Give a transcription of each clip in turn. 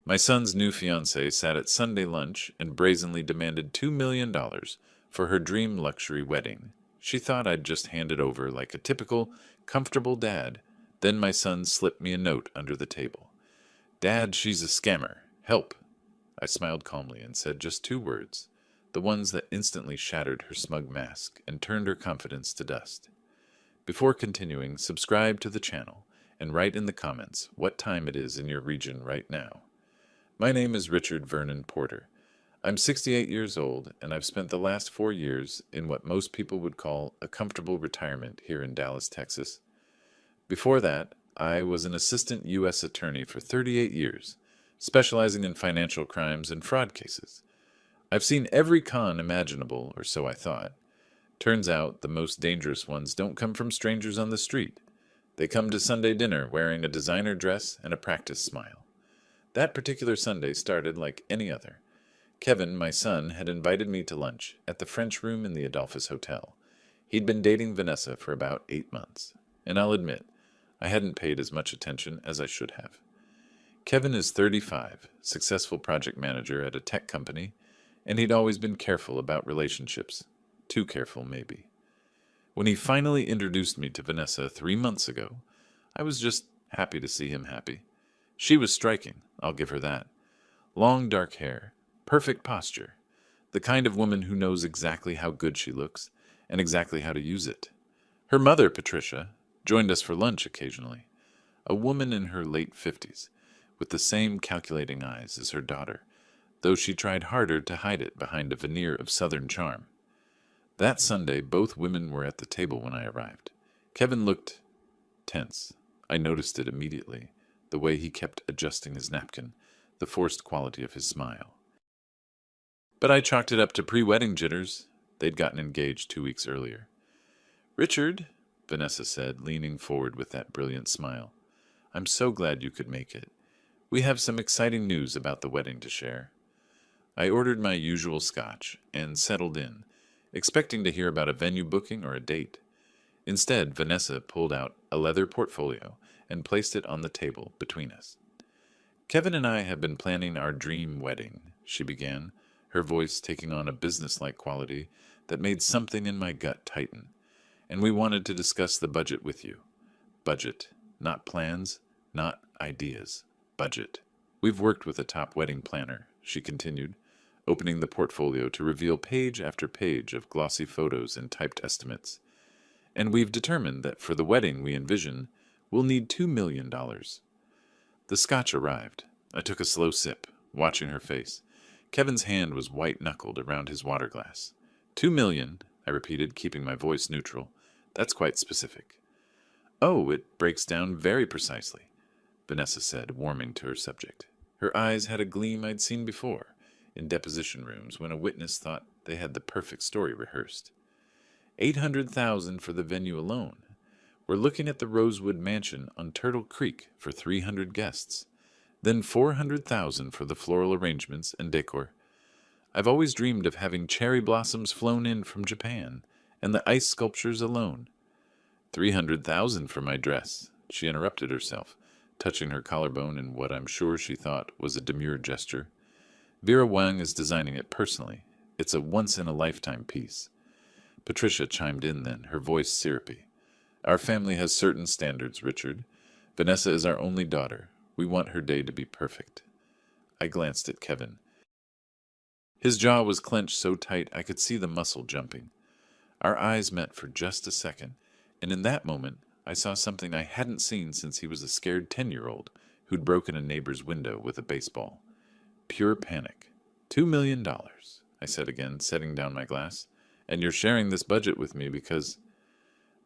My son's new fiancée sat at Sunday lunch and brazenly demanded $2 million for her dream luxury wedding. She thought I'd just hand it over like a typical, comfortable dad. Then my son slipped me a note under the table. "Dad, she's a scammer. Help." I smiled calmly and said just two words, the ones that instantly shattered her smug mask and turned her confidence to dust. Before continuing, subscribe to the channel and write in the comments what time it is in your region right now. My name is Richard Vernon Porter. I'm 68 years old, and I've spent the last 4 years in what most people would call a comfortable retirement here in Dallas, Texas. Before that, I was an assistant U.S. attorney for 38 years, specializing in financial crimes and fraud cases. I've seen every con imaginable, or so I thought. Turns out the most dangerous ones don't come from strangers on the street. They come to Sunday dinner wearing a designer dress and a practice smile. That particular Sunday started like any other. Kevin, my son, had invited me to lunch at the French Room in the Adolphus Hotel. He'd been dating Vanessa for about 8 months, and I'll admit, I hadn't paid as much attention as I should have. Kevin is 35, successful project manager at a tech company, and he'd always been careful about relationships. Too careful, maybe. When he finally introduced me to Vanessa 3 months ago, I was just happy to see him happy. She was striking, I'll give her that. Long dark hair, perfect posture, the kind of woman who knows exactly how good she looks and exactly how to use it. Her mother, Patricia, joined us for lunch occasionally, a woman in her late 50s, with the same calculating eyes as her daughter, though she tried harder to hide it behind a veneer of Southern charm. That Sunday, both women were at the table when I arrived. Kevin looked tense. I noticed it immediately, the way he kept adjusting his napkin, the forced quality of his smile. But I chalked it up to pre-wedding jitters. They'd gotten engaged 2 weeks earlier. "Richard," Vanessa said, leaning forward with that brilliant smile, "I'm so glad you could make it. We have some exciting news about the wedding to share." I ordered my usual scotch and settled in, expecting to hear about a venue booking or a date. Instead, Vanessa pulled out a leather portfolio and placed it on the table between us. "Kevin and I have been planning our dream wedding," she began, her voice taking on a businesslike quality that made something in my gut tighten. "And we wanted to discuss the budget with you. Budget, not plans, not ideas. Budget. We've worked with a top wedding planner," she continued, opening the portfolio to reveal page after page of glossy photos and typed estimates. "And we've determined that for the wedding we envision, we'll need $2 million. The scotch arrived. I took a slow sip, watching her face. Kevin's hand was white-knuckled around his water glass. "$2 million," I repeated, keeping my voice neutral. "That's quite specific." "Oh, it breaks down very precisely," Vanessa said, warming to her subject. Her eyes had a gleam I'd seen before, in deposition rooms when a witness thought they had the perfect story rehearsed. 800,000 for the venue alone. We're looking at the Rosewood Mansion on Turtle Creek for 300 guests. Then 400,000 for the floral arrangements and decor. I've always dreamed of having cherry blossoms flown in from Japan, and the ice sculptures alone. 300,000 for my dress, she interrupted herself, touching her collarbone in what I'm sure she thought was a demure gesture. "Vera Wang is designing it personally. It's a once-in-a-lifetime piece." Patricia chimed in then, her voice syrupy. "Our family has certain standards, Richard. Vanessa is our only daughter. We want her day to be perfect." I glanced at Kevin. His jaw was clenched so tight I could see the muscle jumping. Our eyes met for just a second, and in that moment I saw something I hadn't seen since he was a scared 10-year-old who'd broken a neighbor's window with a baseball. Pure panic. $2 million, I said again, setting down my glass. "And you're sharing this budget with me because—"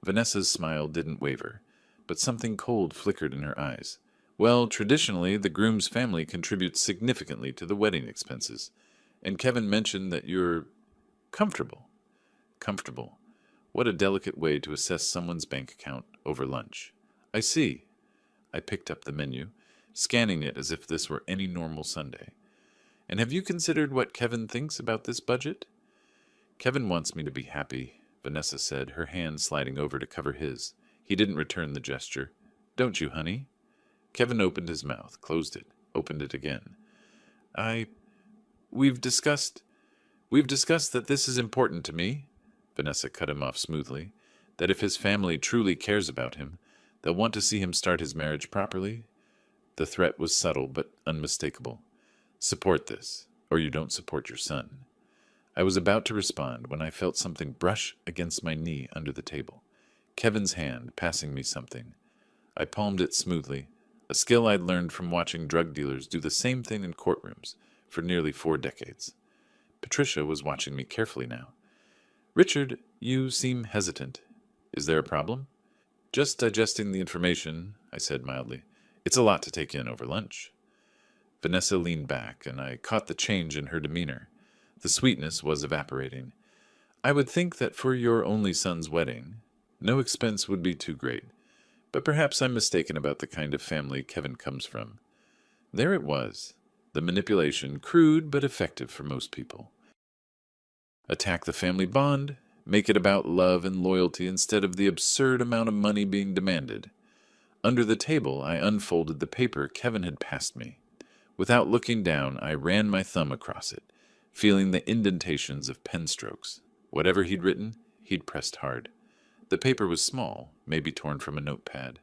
Vanessa's smile didn't waver, but something cold flickered in her eyes. "Well, traditionally, the groom's family contributes significantly to the wedding expenses, and Kevin mentioned that you're comfortable." Comfortable. What a delicate way to assess someone's bank account over lunch. "I see." I picked up the menu, scanning it as if this were any normal Sunday. "And have you considered what Kevin thinks about this budget?" "Kevin wants me to be happy," Vanessa said, her hand sliding over to cover his. He didn't return the gesture. "Don't you, honey?" Kevin opened his mouth, closed it, opened it again. I... We've discussed... We've discussed that this is important to me, Vanessa cut him off smoothly, that if his family truly cares about him, they'll want to see him start his marriage properly. The threat was subtle but unmistakable. Support this, or you don't support your son. I was about to respond when I felt something brush against my knee under the table. Kevin's hand passing me something. I palmed it smoothly, a skill I'd learned from watching drug dealers do the same thing in courtrooms for nearly 4 decades. Patricia was watching me carefully now. Richard, you seem hesitant. Is there a problem? Just digesting the information, I said mildly. It's a lot to take in over lunch. Vanessa leaned back, and I caught the change in her demeanor. The sweetness was evaporating. I would think that for your only son's wedding, no expense would be too great. But perhaps I'm mistaken about the kind of family Kevin comes from. There it was, the manipulation, crude but effective for most people. Attack the family bond, make it about love and loyalty instead of the absurd amount of money being demanded. Under the table, I unfolded the paper Kevin had passed me. Without looking down, I ran my thumb across it, feeling the indentations of pen strokes. Whatever he'd written, he'd pressed hard. The paper was small, maybe torn from a notepad.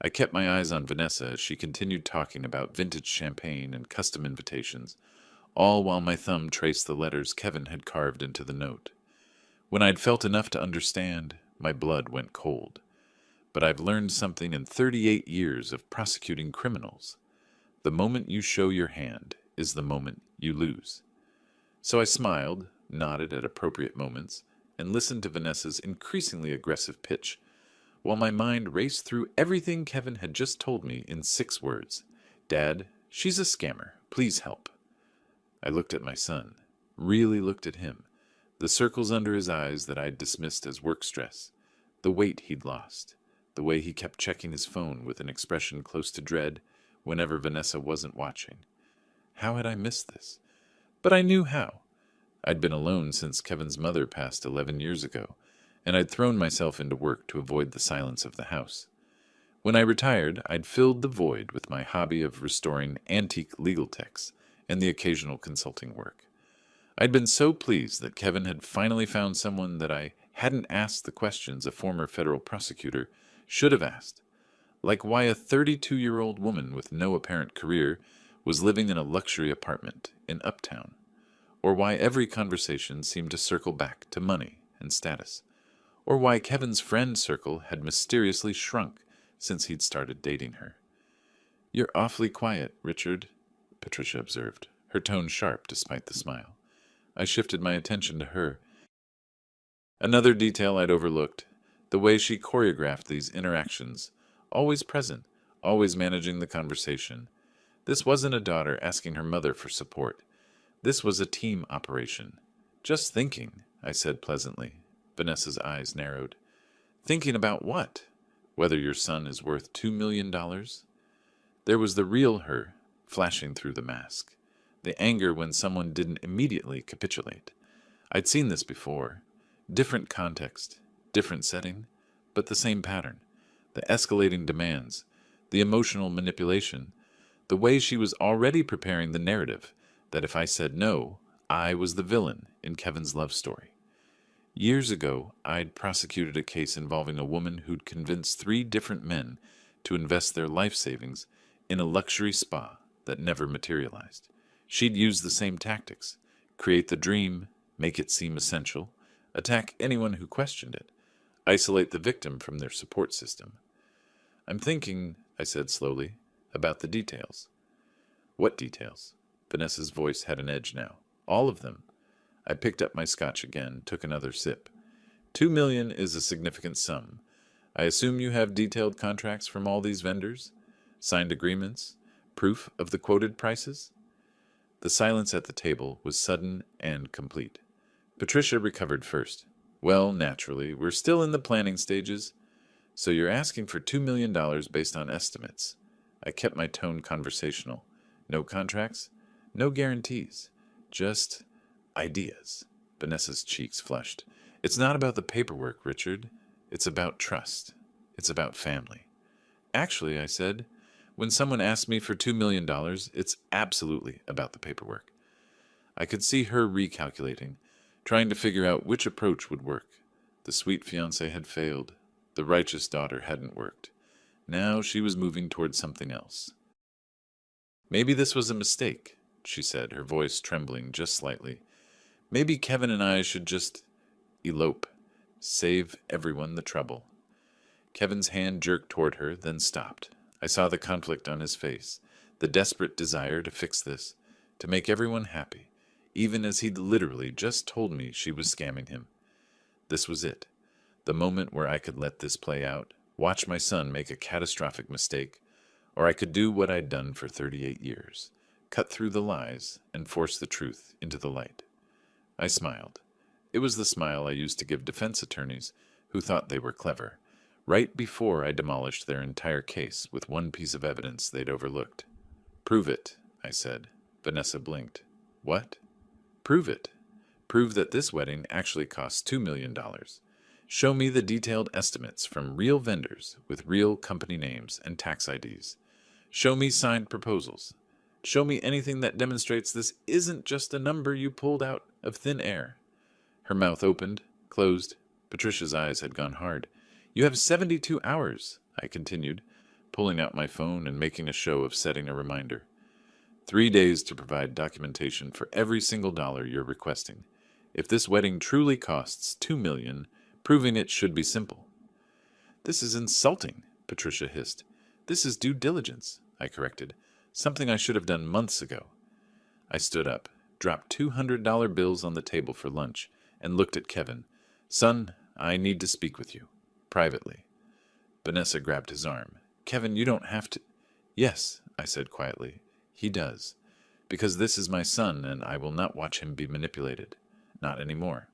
I kept my eyes on Vanessa as she continued talking about vintage champagne and custom invitations, all while my thumb traced the letters Kevin had carved into the note. When I'd felt enough to understand, my blood went cold. But I've learned something in 38 years of prosecuting criminals. The moment you show your hand is the moment you lose. So I smiled, nodded at appropriate moments, and listened to Vanessa's increasingly aggressive pitch, while my mind raced through everything Kevin had just told me in 6 words. Dad, she's a scammer. Please help. I looked at my son, really looked at him, the circles under his eyes that I'd dismissed as work stress, the weight he'd lost, the way he kept checking his phone with an expression close to dread whenever Vanessa wasn't watching. How had I missed this? But I knew how. I'd been alone since Kevin's mother passed 11 years ago, and I'd thrown myself into work to avoid the silence of the house. When I retired, I'd filled the void with my hobby of restoring antique legal texts and the occasional consulting work. I'd been so pleased that Kevin had finally found someone that I hadn't asked the questions a former federal prosecutor should have asked, like why a 32-year-old woman with no apparent career was living in a luxury apartment in Uptown, or why every conversation seemed to circle back to money and status, or why Kevin's friend circle had mysteriously shrunk since he'd started dating her. You're awfully quiet, Richard, Patricia observed, her tone sharp despite the smile. I shifted my attention to her. Another detail I'd overlooked, the way she choreographed these interactions, always present, always managing the conversation. This wasn't a daughter asking her mother for support. This was a team operation. Just thinking, I said pleasantly. Vanessa's eyes narrowed. Thinking about what? Whether your son is worth $2 million? There was the real her flashing through the mask. The anger when someone didn't immediately capitulate. I'd seen this before. Different context, different setting, but the same pattern. The escalating demands, the emotional manipulation, the way she was already preparing the narrative that if I said no, I was the villain in Kevin's love story. Years ago, I'd prosecuted a case involving a woman who'd convinced 3 different men to invest their life savings in a luxury spa that never materialized. She'd use the same tactics, create the dream, make it seem essential, attack anyone who questioned it, isolate the victim from their support system. I'm thinking, I said slowly, about the details. What details? Vanessa's voice had an edge now. All of them. I picked up my scotch again, took another sip. $2 million is a significant sum. I assume you have detailed contracts from all these vendors? Signed agreements? Proof of the quoted prices? The silence at the table was sudden and complete. Patricia recovered first. Well, naturally, we're still in the planning stages. So you're asking for $2 million based on estimates. I kept my tone conversational. No contracts? No guarantees. Just ideas. Vanessa's cheeks flushed. It's not about the paperwork, Richard. It's about trust. It's about family. Actually, I said, When someone asks me for $2 million, it's absolutely about the paperwork. I could see her recalculating, trying to figure out which approach would work. The sweet fiancé had failed. The righteous daughter hadn't worked. Now she was moving towards something else. Maybe this was a mistake, she said, her voice trembling just slightly. Maybe Kevin and I should just elope. Save everyone the trouble. Kevin's hand jerked toward her, then stopped. I saw the conflict on his face, the desperate desire to fix this, to make everyone happy, even as he'd literally just told me she was scamming him. This was it, the moment where I could let this play out, watch my son make a catastrophic mistake, or I could do what I'd done for 38 years, cut through the lies and force the truth into the light. I smiled. It was the smile I used to give defense attorneys who thought they were clever, right before I demolished their entire case with one piece of evidence they'd overlooked. "Prove it," I said. Vanessa blinked. "What?" "Prove it. Prove that this wedding actually cost $2 million. Show me the detailed estimates from real vendors with real company names and tax IDs. Show me signed proposals. Show me anything that demonstrates this isn't just a number you pulled out of thin air." Her mouth opened, closed. Patricia's eyes had gone hard. "You have 72 hours, I continued, pulling out my phone and making a show of setting a reminder. 3 days to provide documentation for every single dollar you're requesting. If this wedding truly costs $2 million, proving it should be simple." "This is insulting," Patricia hissed. "This is due diligence," I corrected. "Something I should have done months ago." I stood up, dropped $200 bills on the table for lunch, and looked at Kevin. "Son, I need to speak with you. Privately." Vanessa grabbed his arm. "Kevin, you don't have to—" "Yes," I said quietly. "He does. Because this is my son, and I will not watch him be manipulated. Not anymore."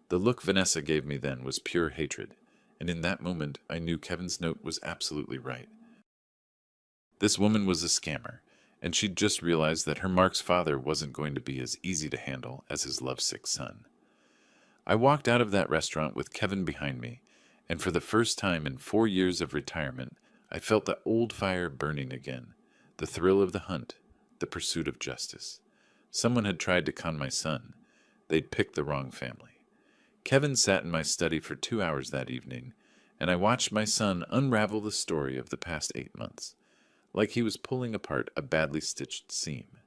The look Vanessa gave me then was pure hatred, and in that moment I knew Kevin's note was absolutely right. This woman was a scammer, and she'd just realized that her Mark's father wasn't going to be as easy to handle as his lovesick son. I walked out of that restaurant with Kevin behind me, and for the first time in 4 years of retirement, I felt the old fire burning again, the thrill of the hunt, the pursuit of justice. Someone had tried to con my son. They'd picked the wrong family. Kevin sat in my study for 2 hours that evening, and I watched my son unravel the story of the past 8 months, like he was pulling apart a badly stitched seam.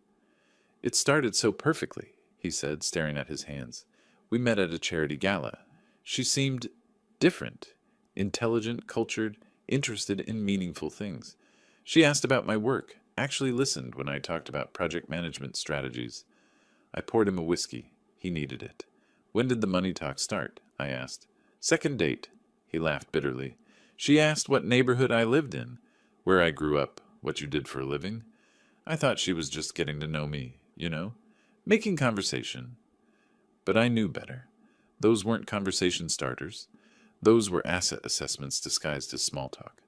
"It started so perfectly," he said, staring at his hands. "We met at a charity gala. She seemed different, intelligent, cultured, interested in meaningful things. She asked about my work, actually listened when I talked about project management strategies." I poured him a whiskey. He needed it. "When did the money talk start?" I asked. "Second date." He laughed bitterly. "She asked what neighborhood I lived in, where I grew up, what you did for a living. I thought she was just getting to know me, making conversation. But I knew better. Those weren't conversation starters. Those were asset assessments disguised as small talk.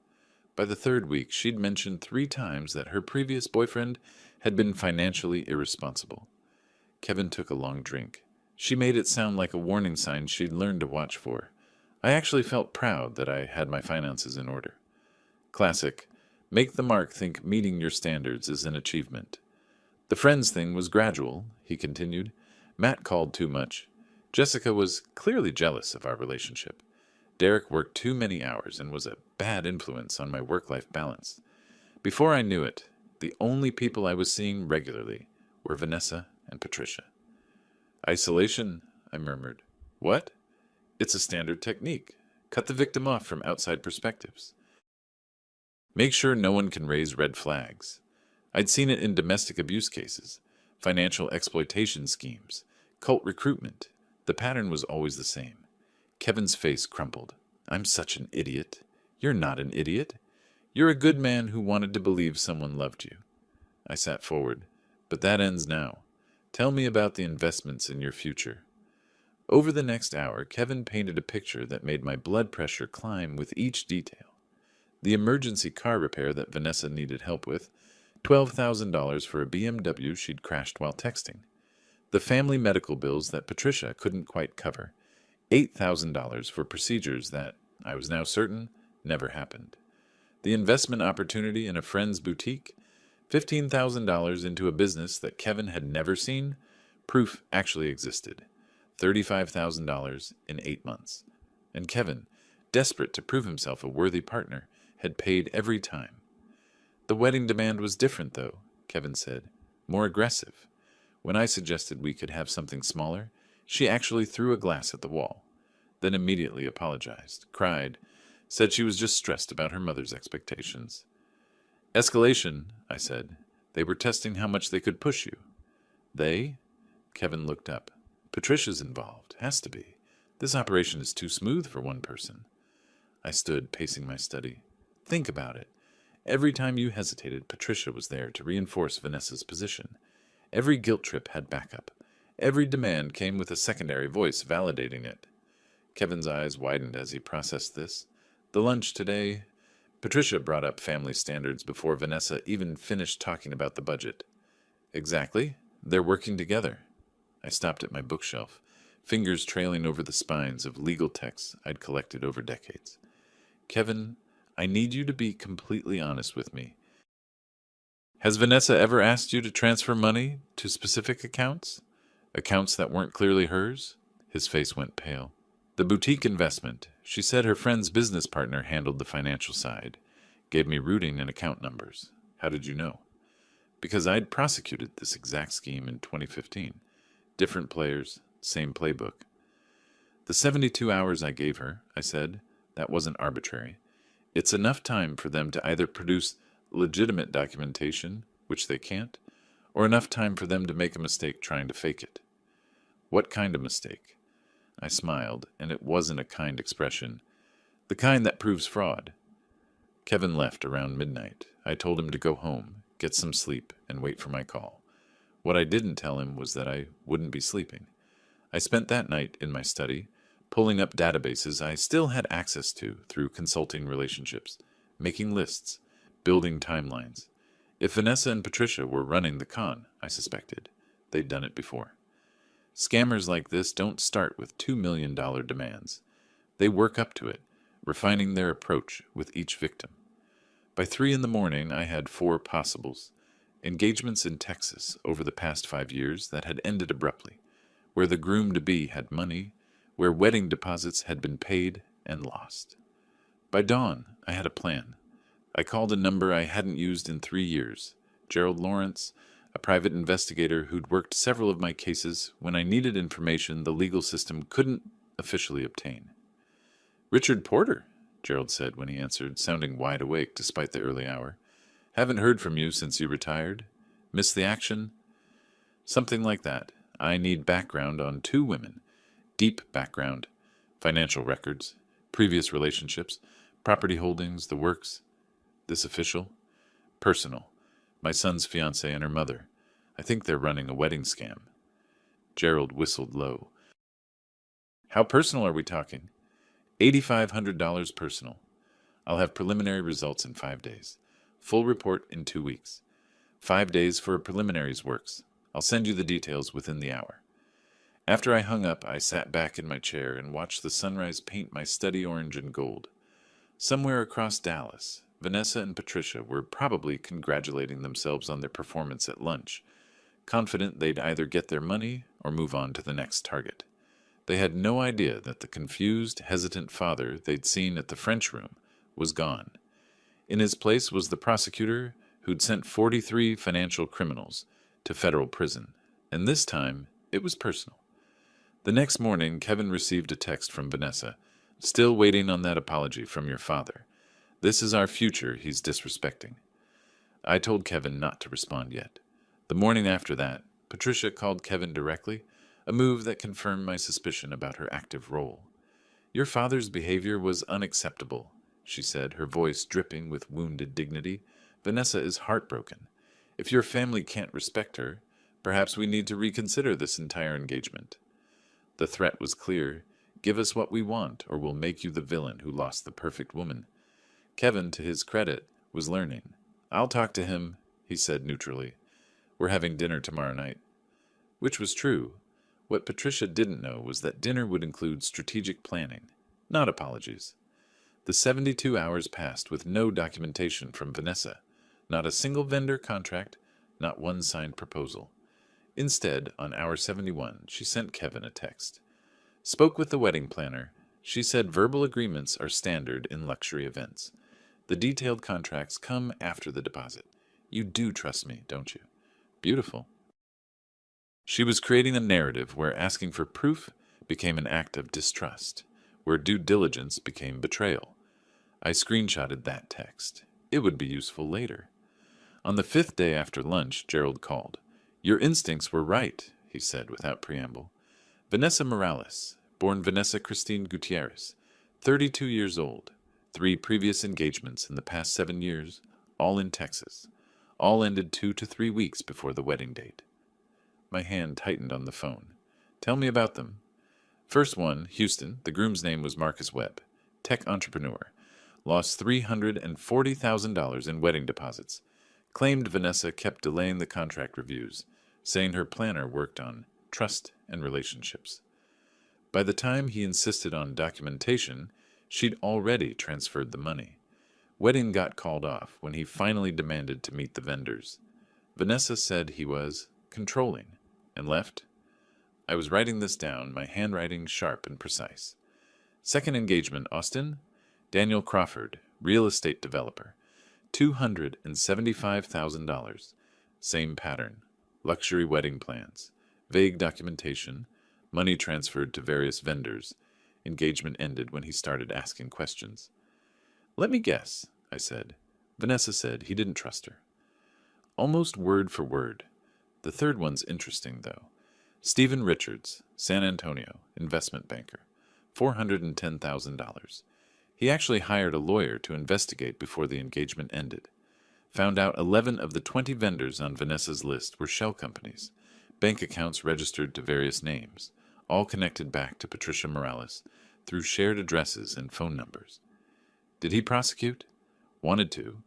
By the 3rd week, she'd mentioned 3 times that her previous boyfriend had been financially irresponsible. Kevin took a long drink. She made it sound like a warning sign she'd learned to watch for. I actually felt proud that I had my finances in order. Classic. Make the mark think meeting your standards is an achievement. "The friends thing was gradual," he continued. "Matt called too much. Jessica was clearly jealous of our relationship. Derek worked too many hours and was a bad influence on my work-life balance. Before I knew it, the only people I was seeing regularly were Vanessa and Patricia." "Isolation," I murmured. "What?" "It's a standard technique. Cut the victim off from outside perspectives. Make sure no one can raise red flags. I'd seen it in domestic abuse cases, financial exploitation schemes, cult recruitment. The pattern was always the same." Kevin's face crumpled. "I'm such an idiot." "You're not an idiot. You're a good man who wanted to believe someone loved you." I sat forward. "But that ends now. Tell me about the investments in your future." Over the next hour, Kevin painted a picture that made my blood pressure climb with each detail. The emergency car repair that Vanessa needed help with, $12,000 for a BMW she'd crashed while texting. The family medical bills that Patricia couldn't quite cover, $8,000 for procedures that, I was now certain, never happened. The investment opportunity in a friend's boutique, $15,000 into a business that Kevin had never seen, proof actually existed. $35,000 in 8 months. And Kevin, desperate to prove himself a worthy partner, had paid every time. The wedding demand was different, though, Kevin said, more aggressive. When I suggested we could have something smaller, she actually threw a glass at the wall, then immediately apologized, cried, said she was just stressed about her mother's expectations. Escalation, I said. They were testing how much they could push you. They? Kevin looked up. Patricia's involved. Has to be. This operation is too smooth for one person. I stood, pacing my study. Think about it. Every time you hesitated, Patricia was there to reinforce Vanessa's position. Every guilt trip had backup. Every demand came with a secondary voice validating it. Kevin's eyes widened as he processed this. The lunch today, Patricia brought up family standards before Vanessa even finished talking about the budget. Exactly. They're working together. I stopped at my bookshelf, fingers trailing over the spines of legal texts I'd collected over decades. Kevin, I need you to be completely honest with me. Has Vanessa ever asked you to transfer money to specific accounts? Accounts that weren't clearly hers? His face went pale. The boutique investment. She said her friend's business partner handled the financial side. Gave me routing and account numbers. How did you know? Because I'd prosecuted this exact scheme in 2015. Different players, same playbook. The 72 hours I gave her, I said, that wasn't arbitrary. It's enough time for them to either produce legitimate documentation, which they can't, or enough time for them to make a mistake trying to fake it. What kind of mistake? I smiled, and it wasn't a kind expression. The kind that proves fraud. Kevin left around midnight. I told him to go home, get some sleep, and wait for my call. What I didn't tell him was that I wouldn't be sleeping. I spent that night in my study, pulling up databases I still had access to through consulting relationships, making lists, building timelines. If Vanessa and Patricia were running the con, I suspected, they'd done it before. Scammers like this don't start with $2 million demands. They work up to it, refining their approach with each victim. By 3 a.m, I had 4 possibles. Engagements in Texas over the past 5 years that had ended abruptly, where the groom-to-be had money, where wedding deposits had been paid and lost. By dawn, I had a plan. I called a number I hadn't used in 3 years, Gerald Lawrence, a private investigator who'd worked several of my cases when I needed information the legal system couldn't officially obtain. Richard Porter, Gerald said when he answered, sounding wide awake despite the early hour. Haven't heard from you since you retired. Missed the action? Something like that. I need background on 2 women. Deep background. Financial records. Previous relationships. Property holdings. The works. This official. Personal. My son's fiancée and her mother. I think they're running a wedding scam. Gerald whistled low. How personal are we talking? $8,500 personal. I'll have preliminary results in 5 days. Full report in 2 weeks. 5 days for preliminaries works. I'll send you the details within the hour. After I hung up, I sat back in my chair and watched the sunrise paint my study orange and gold. Somewhere across Dallas, Vanessa and Patricia were probably congratulating themselves on their performance at lunch, confident they'd either get their money or move on to the next target. They had no idea that the confused, hesitant father they'd seen at the French room was gone. In his place was the prosecutor who'd sent 43 financial criminals to federal prison, and this time it was personal. The next morning, Kevin received a text from Vanessa. Still waiting on that apology from your father. This is our future he's disrespecting. I told Kevin not to respond yet. The morning after that, Patricia called Kevin directly, a move that confirmed my suspicion about her active role. Your father's behavior was unacceptable, she said, her voice dripping with wounded dignity. Vanessa is heartbroken. If your family can't respect her, perhaps we need to reconsider this entire engagement. The threat was clear. Give us what we want, or we'll make you the villain who lost the perfect woman. Kevin, to his credit, was learning. I'll talk to him, he said neutrally. We're having dinner tomorrow night. Which was true. What Patricia didn't know was that dinner would include strategic planning, not apologies. The 72 hours passed with no documentation from Vanessa, not a single vendor contract, not one signed proposal. Instead, on hour 71, she sent Kevin a text. Spoke with the wedding planner. She said verbal agreements are standard in luxury events. The detailed contracts come after the deposit. You do trust me, don't you? Beautiful. She was creating a narrative where asking for proof became an act of distrust, where due diligence became betrayal. I screenshotted that text. It would be useful later. On the 5th day after lunch, Gerald called. Your instincts were right, he said without preamble. Vanessa Morales, born Vanessa Christine Gutierrez, 32 years old, 3 previous engagements in the past 7 years, all in Texas. All ended 2 to 3 weeks before the wedding date. My hand tightened on the phone. Tell me about them. First one, Houston, the groom's name was Marcus Webb, tech entrepreneur. Lost $340,000 in wedding deposits. Claimed Vanessa kept delaying the contract reviews, saying her planner worked on trust and relationships. By the time he insisted on documentation, she'd already transferred the money. Wedding got called off when he finally demanded to meet the vendors. Vanessa said he was controlling and left. I was writing this down, my handwriting sharp and precise. Second engagement, Austin. Daniel Crawford, real estate developer. $275,000. Same pattern. Luxury wedding plans. Vague documentation. Money transferred to various vendors. Engagement ended when he started asking questions. Let me guess, I said. Vanessa said he didn't trust her. Almost word for word. The third one's interesting, though. Stephen Richards, San Antonio, investment banker. $410,000. He actually hired a lawyer to investigate before the engagement ended. Found out 11 of the 20 vendors on Vanessa's list were shell companies, bank accounts registered to various names, all connected back to Patricia Morales through shared addresses and phone numbers. Did he prosecute? Wanted to,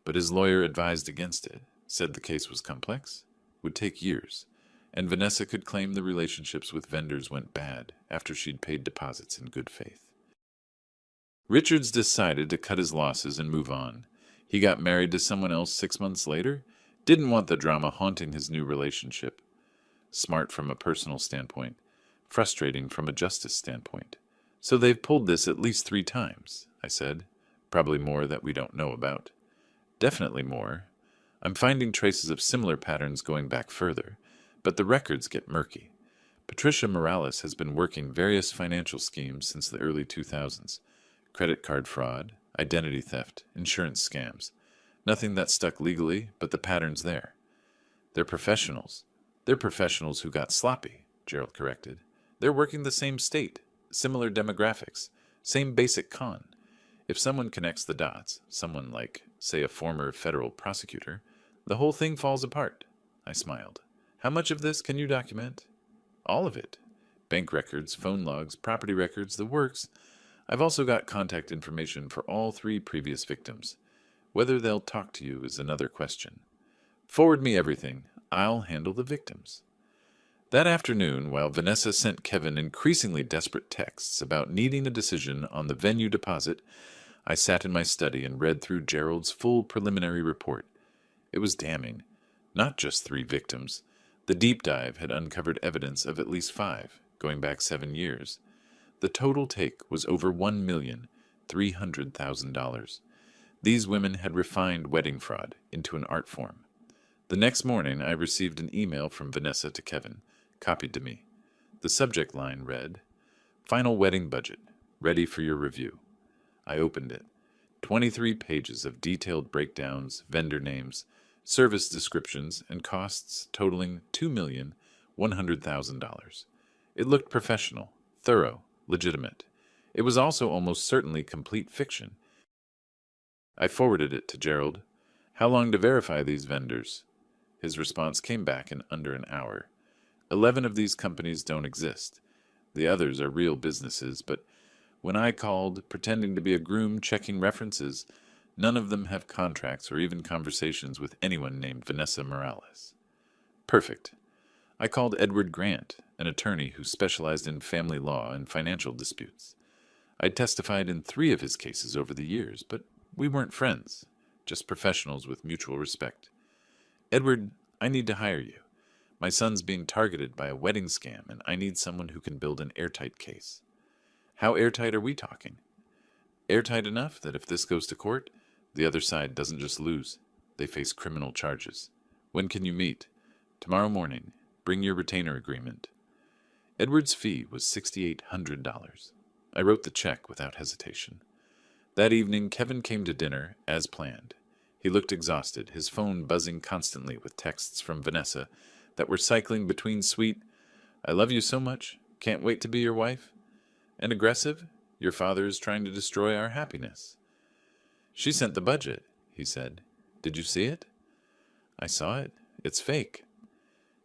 but his lawyer advised against it, said the case was complex, would take years, and Vanessa could claim the relationships with vendors went bad after she'd paid deposits in good faith. Richards decided to cut his losses and move on. He got married to someone else 6 months later, didn't want the drama haunting his new relationship. Smart from a personal standpoint, frustrating from a justice standpoint. So they've pulled this at least 3 times, I said. Probably more that we don't know about. Definitely more. I'm finding traces of similar patterns going back further, but the records get murky. Patricia Morales has been working various financial schemes since the early 2000s. Credit card fraud, identity theft, insurance scams. Nothing that stuck legally, but the pattern's there. They're professionals. They're professionals who got sloppy, Gerald corrected. They're working the same state, similar demographics, same basic con. If someone connects the dots, someone like, say, a former federal prosecutor, the whole thing falls apart. I smiled. How much of this can you document? All of it. Bank records, phone logs, property records, the works. I've also got contact information for all 3 previous victims. Whether they'll talk to you is another question. Forward me everything. I'll handle the victims. That afternoon, while Vanessa sent Kevin increasingly desperate texts about needing a decision on the venue deposit, I sat in my study and read through Gerald's full preliminary report. It was damning. Not just 3 victims. The deep dive had uncovered evidence of at least 5, going back 7 years. The total take was over $1,300,000. These women had refined wedding fraud into an art form. The next morning, I received an email from Vanessa to Kevin, copied to me. The subject line read, Final wedding budget, ready for your review. I opened it. 23 pages of detailed breakdowns, vendor names, service descriptions, and costs totaling $2,100,000. It looked professional, thorough, legitimate. It was also almost certainly complete fiction. I forwarded it to Gerald. How long to verify these vendors? His response came back in under an hour. 11 of these companies don't exist. The others are real businesses, but when I called, pretending to be a groom checking references, none of them have contracts or even conversations with anyone named Vanessa Morales. Perfect. I called Edward Grant, an attorney who specialized in family law and financial disputes. I'd testified in 3 of his cases over the years, but we weren't friends, just professionals with mutual respect. Edward, I need to hire you. My son's being targeted by a wedding scam, and I need someone who can build an airtight case. How airtight are we talking? Airtight enough that if this goes to court, the other side doesn't just lose. They face criminal charges. When can you meet? Tomorrow morning. Bring your retainer agreement. Edward's fee was $6,800. I wrote the check without hesitation. That evening, Kevin came to dinner, as planned. He looked exhausted, his phone buzzing constantly with texts from Vanessa that were cycling between sweet, "I love you so much, can't wait to be your wife," and aggressive, "Your father is trying to destroy our happiness." "She sent the budget," he said. "Did you see it?" "I saw it. It's fake."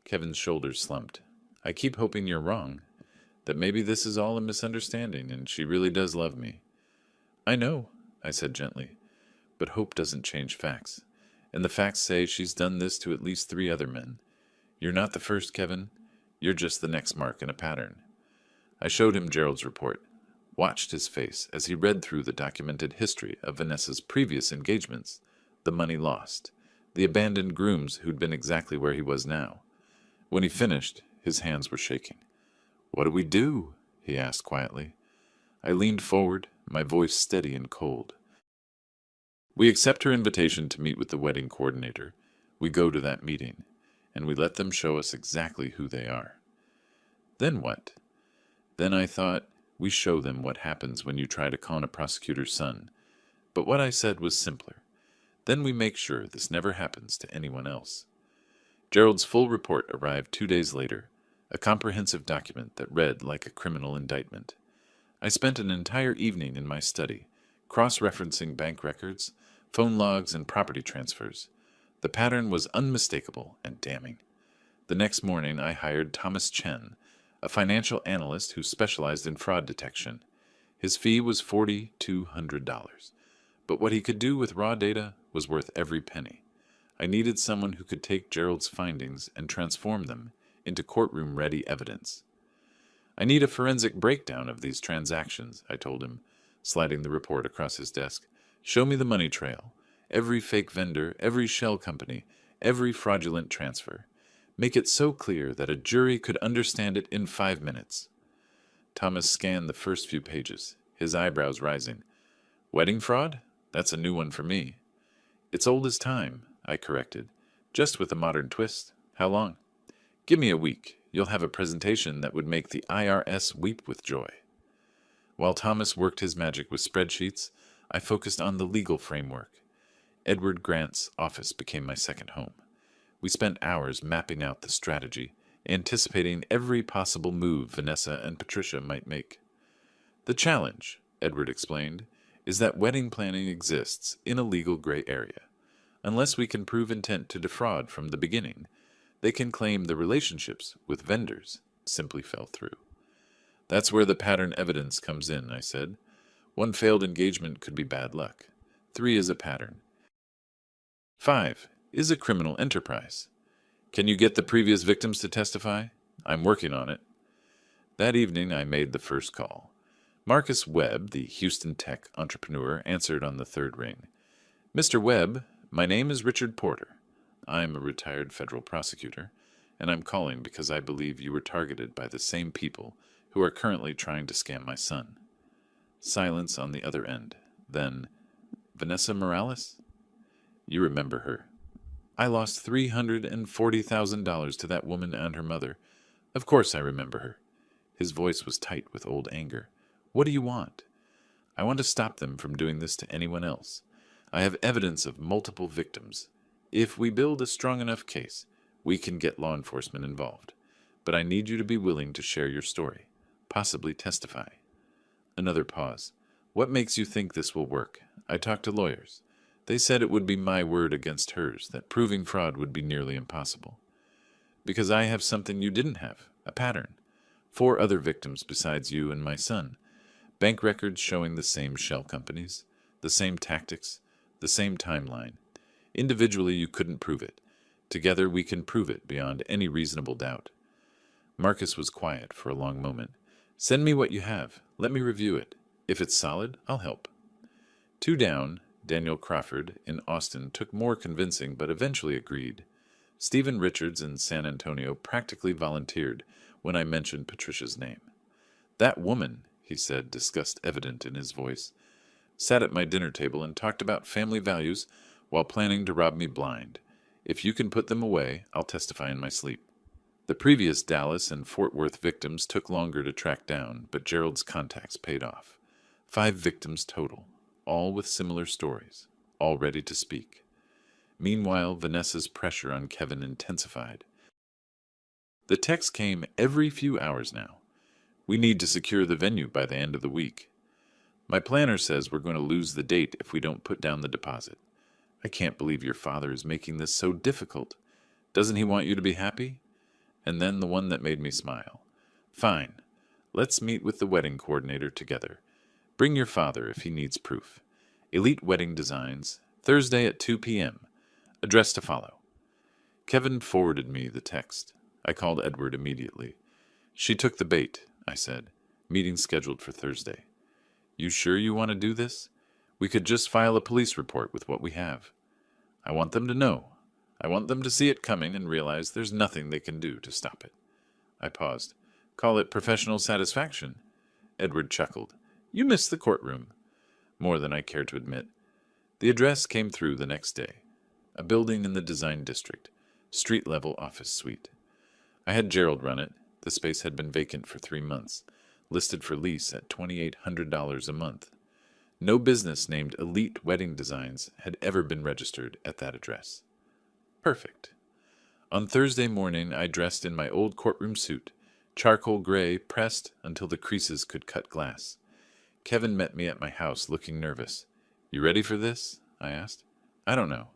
Kevin's shoulders slumped. "I keep hoping you're wrong, that maybe this is all a misunderstanding and she really does love me." "I know," I said gently, "but hope doesn't change facts, and the facts say she's done this to at least 3 other men. You're not the first, Kevin. You're just the next mark in a pattern." I showed him Gerald's report, watched his face as he read through the documented history of Vanessa's previous engagements, the money lost, the abandoned grooms who'd been exactly where he was now. When he finished, his hands were shaking. "What do we do?" he asked quietly. I leaned forward, my voice steady and cold. "We accept her invitation to meet with the wedding coordinator. We go to that meeting, and we let them show us exactly who they are." "Then what?" "Then I thought, we show them what happens when you try to con a prosecutor's son. But what I said was simpler. Then we make sure this never happens to anyone else." Gerald's full report arrived 2 days later, a comprehensive document that read like a criminal indictment. I spent an entire evening in my study, cross-referencing bank records, phone logs, and property transfers. The pattern was unmistakable and damning. The next morning I hired Thomas Chen, a financial analyst who specialized in fraud detection. His fee was $4,200, but what he could do with raw data was worth every penny. I needed someone who could take Gerald's findings and transform them into courtroom-ready evidence. "I need a forensic breakdown of these transactions," I told him, sliding the report across his desk. "Show me the money trail, every fake vendor, every shell company, every fraudulent transfer. Make it so clear that a jury could understand it in 5 minutes." Thomas scanned the first few pages, his eyebrows rising. "Wedding fraud? That's a new one for me." "It's old as time," I corrected, "just with a modern twist. How long?" "Give me a week. You'll have a presentation that would make the IRS weep with joy." While Thomas worked his magic with spreadsheets, I focused on the legal framework. Edward Grant's office became my second home. We spent hours mapping out the strategy, anticipating every possible move Vanessa and Patricia might make. "The challenge," Edward explained, "is that wedding planning exists in a legal gray area. Unless we can prove intent to defraud from the beginning, they can claim the relationships with vendors simply fell through." "That's where the pattern evidence comes in," I said. "1 failed engagement could be bad luck. 3 is a pattern. 5 is a criminal enterprise. Can you get the previous victims to testify? I'm working on it." That evening I made the first call. Marcus Webb, the Houston tech entrepreneur, answered on the 3rd ring. "Mr. Webb, my name is Richard Porter. I'm a retired federal prosecutor, and I'm calling because I believe you were targeted by the same people who are currently trying to scam my son." Silence on the other end. Then, "Vanessa Morales? You remember her. I lost $340,000 to that woman and her mother. Of course I remember her." His voice was tight with old anger. "What do you want?" "I want to stop them from doing this to anyone else. I have evidence of multiple victims. If we build a strong enough case, we can get law enforcement involved. But I need you to be willing to share your story, possibly testify." Another pause. "What makes you think this will work?" I talked to lawyers. They said it would be my word against hers, that proving fraud would be nearly impossible. "Because I have something you didn't have, a pattern. 4 other victims besides you and my son. Bank records showing the same shell companies, the same tactics, the same timeline. Individually you couldn't prove it. Together we can prove it beyond any reasonable doubt." Marcus was quiet for a long moment. "Send me what you have. Let me review it. If it's solid, I'll help. Two down, Daniel Crawford in Austin took more convincing but eventually agreed. Stephen Richards in San Antonio practically volunteered when I mentioned Patricia's name. That woman, he said, disgust evident in his voice, sat at my dinner table and talked about family values while planning to rob me blind. If you can put them away, I'll testify in my sleep. The previous Dallas and Fort Worth victims took longer to track down, but Gerald's contacts paid off. 5 victims total, all with similar stories, all ready to speak. Meanwhile, Vanessa's pressure on Kevin intensified. The text came every few hours now. We need to secure the venue by the end of the week. My planner says we're going to lose the date if we don't put down the deposit. I can't believe your father is making this so difficult. Doesn't he want you to be happy? And then the one that made me smile. Fine. Let's meet with the wedding coordinator together. Bring your father if he needs proof. Elite Wedding Designs, Thursday at 2 p.m. Address to follow. Kevin forwarded me the text. I called Edward immediately. She took the bait, I said. Meeting scheduled for Thursday. You sure you want to do this? We could just file a police report with what we have. I want them to know. I want them to see it coming and realize there's nothing they can do to stop it. I paused. Call it professional satisfaction. Edward chuckled. You missed the courtroom. More than I cared to admit. The address came through the next day. A building in the design district. Street-level office suite. I had Gerald run it. The space had been vacant for 3 months. Listed for lease at $2,800 a month. No business named Elite Wedding Designs had ever been registered at that address. Perfect. On Thursday morning, I dressed in my old courtroom suit, charcoal gray pressed until the creases could cut glass. Kevin met me at my house looking nervous. You ready for this? I asked. I don't know.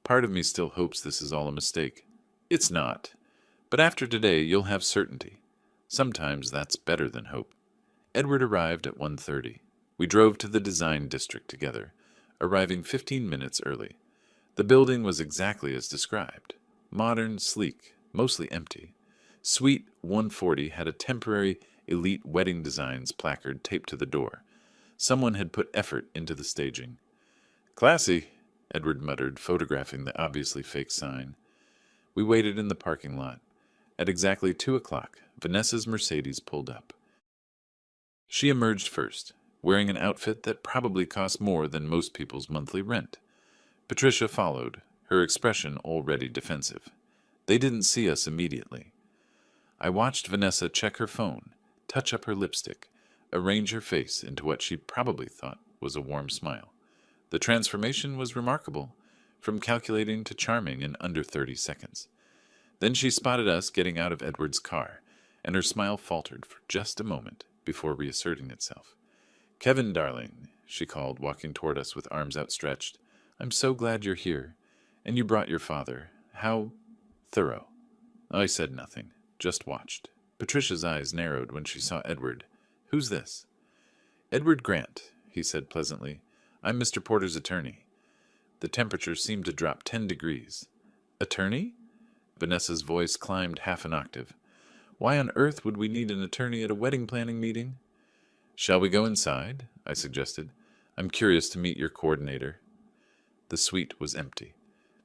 Part of me still hopes this is all a mistake. It's not. But after today, you'll have certainty. Sometimes that's better than hope. Edward arrived at 1:30. We drove to the design district together, arriving 15 minutes early. The building was exactly as described. Modern, sleek, mostly empty. Suite 140 had a temporary Elite Wedding Designs placard taped to the door. Someone had put effort into the staging. Classy, Edward muttered, photographing the obviously fake sign. We waited in the parking lot. At exactly 2 o'clock, Vanessa's Mercedes pulled up. She emerged first, wearing an outfit that probably cost more than most people's monthly rent. Patricia followed, her expression already defensive. They didn't see us immediately. I watched Vanessa check her phone, touch up her lipstick, arrange her face into what she probably thought was a warm smile. The transformation was remarkable, from calculating to charming in under 30 seconds. Then she spotted us getting out of Edward's car, and her smile faltered for just a moment before reasserting itself. Kevin, darling, she called, walking toward us with arms outstretched. I'm so glad you're here. And you brought your father. How thorough. I said nothing, just watched. Patricia's eyes narrowed when she saw Edward. Who's this? Edward Grant, he said pleasantly. I'm Mr. Porter's attorney. The temperature seemed to drop 10 degrees. Attorney? Vanessa's voice climbed half an octave. Why on earth would we need an attorney at a wedding planning meeting? Shall we go inside? I suggested. I'm curious to meet your coordinator. The suite was empty.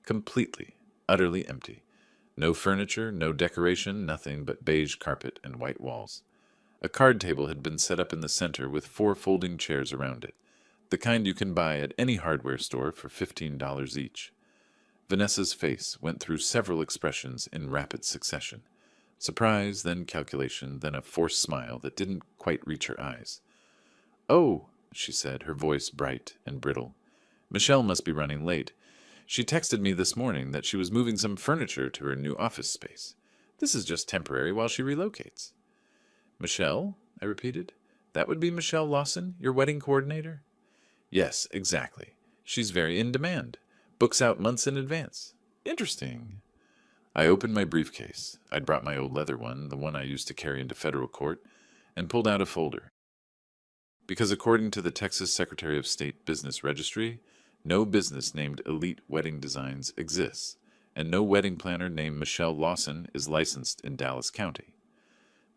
Completely, utterly empty. No furniture, no decoration, nothing but beige carpet and white walls. A card table had been set up in the center with 4 folding chairs around it, the kind you can buy at any hardware store for $15 each. Vanessa's face went through several expressions in rapid succession. Surprise, then calculation, then a forced smile that didn't quite reach her eyes. Oh, she said, her voice bright and brittle. Michelle must be running late. She texted me this morning that she was moving some furniture to her new office space. This is just temporary while she relocates. Michelle? I repeated. That would be Michelle Lawson, your wedding coordinator? Yes, exactly. She's very in demand. Books out months in advance. Interesting. I opened my briefcase. I'd brought my old leather one, the one I used to carry into federal court, and pulled out a folder. Because according to the Texas Secretary of State Business Registry, no business named Elite Wedding Designs exists, and no wedding planner named Michelle Lawson is licensed in Dallas County.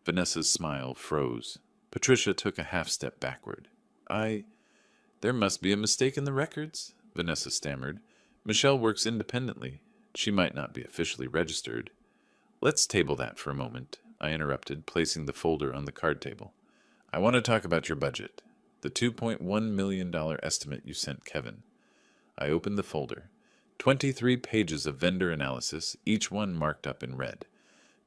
Vanessa's smile froze. Patricia took a half step backward. There must be a mistake in the records, Vanessa stammered. Michelle works independently. She might not be officially registered. Let's table that for a moment, I interrupted, placing the folder on the card table. I want to talk about your budget. The $2.1 million estimate you sent Kevin. I opened the folder. 23 pages of vendor analysis, each one marked up in red.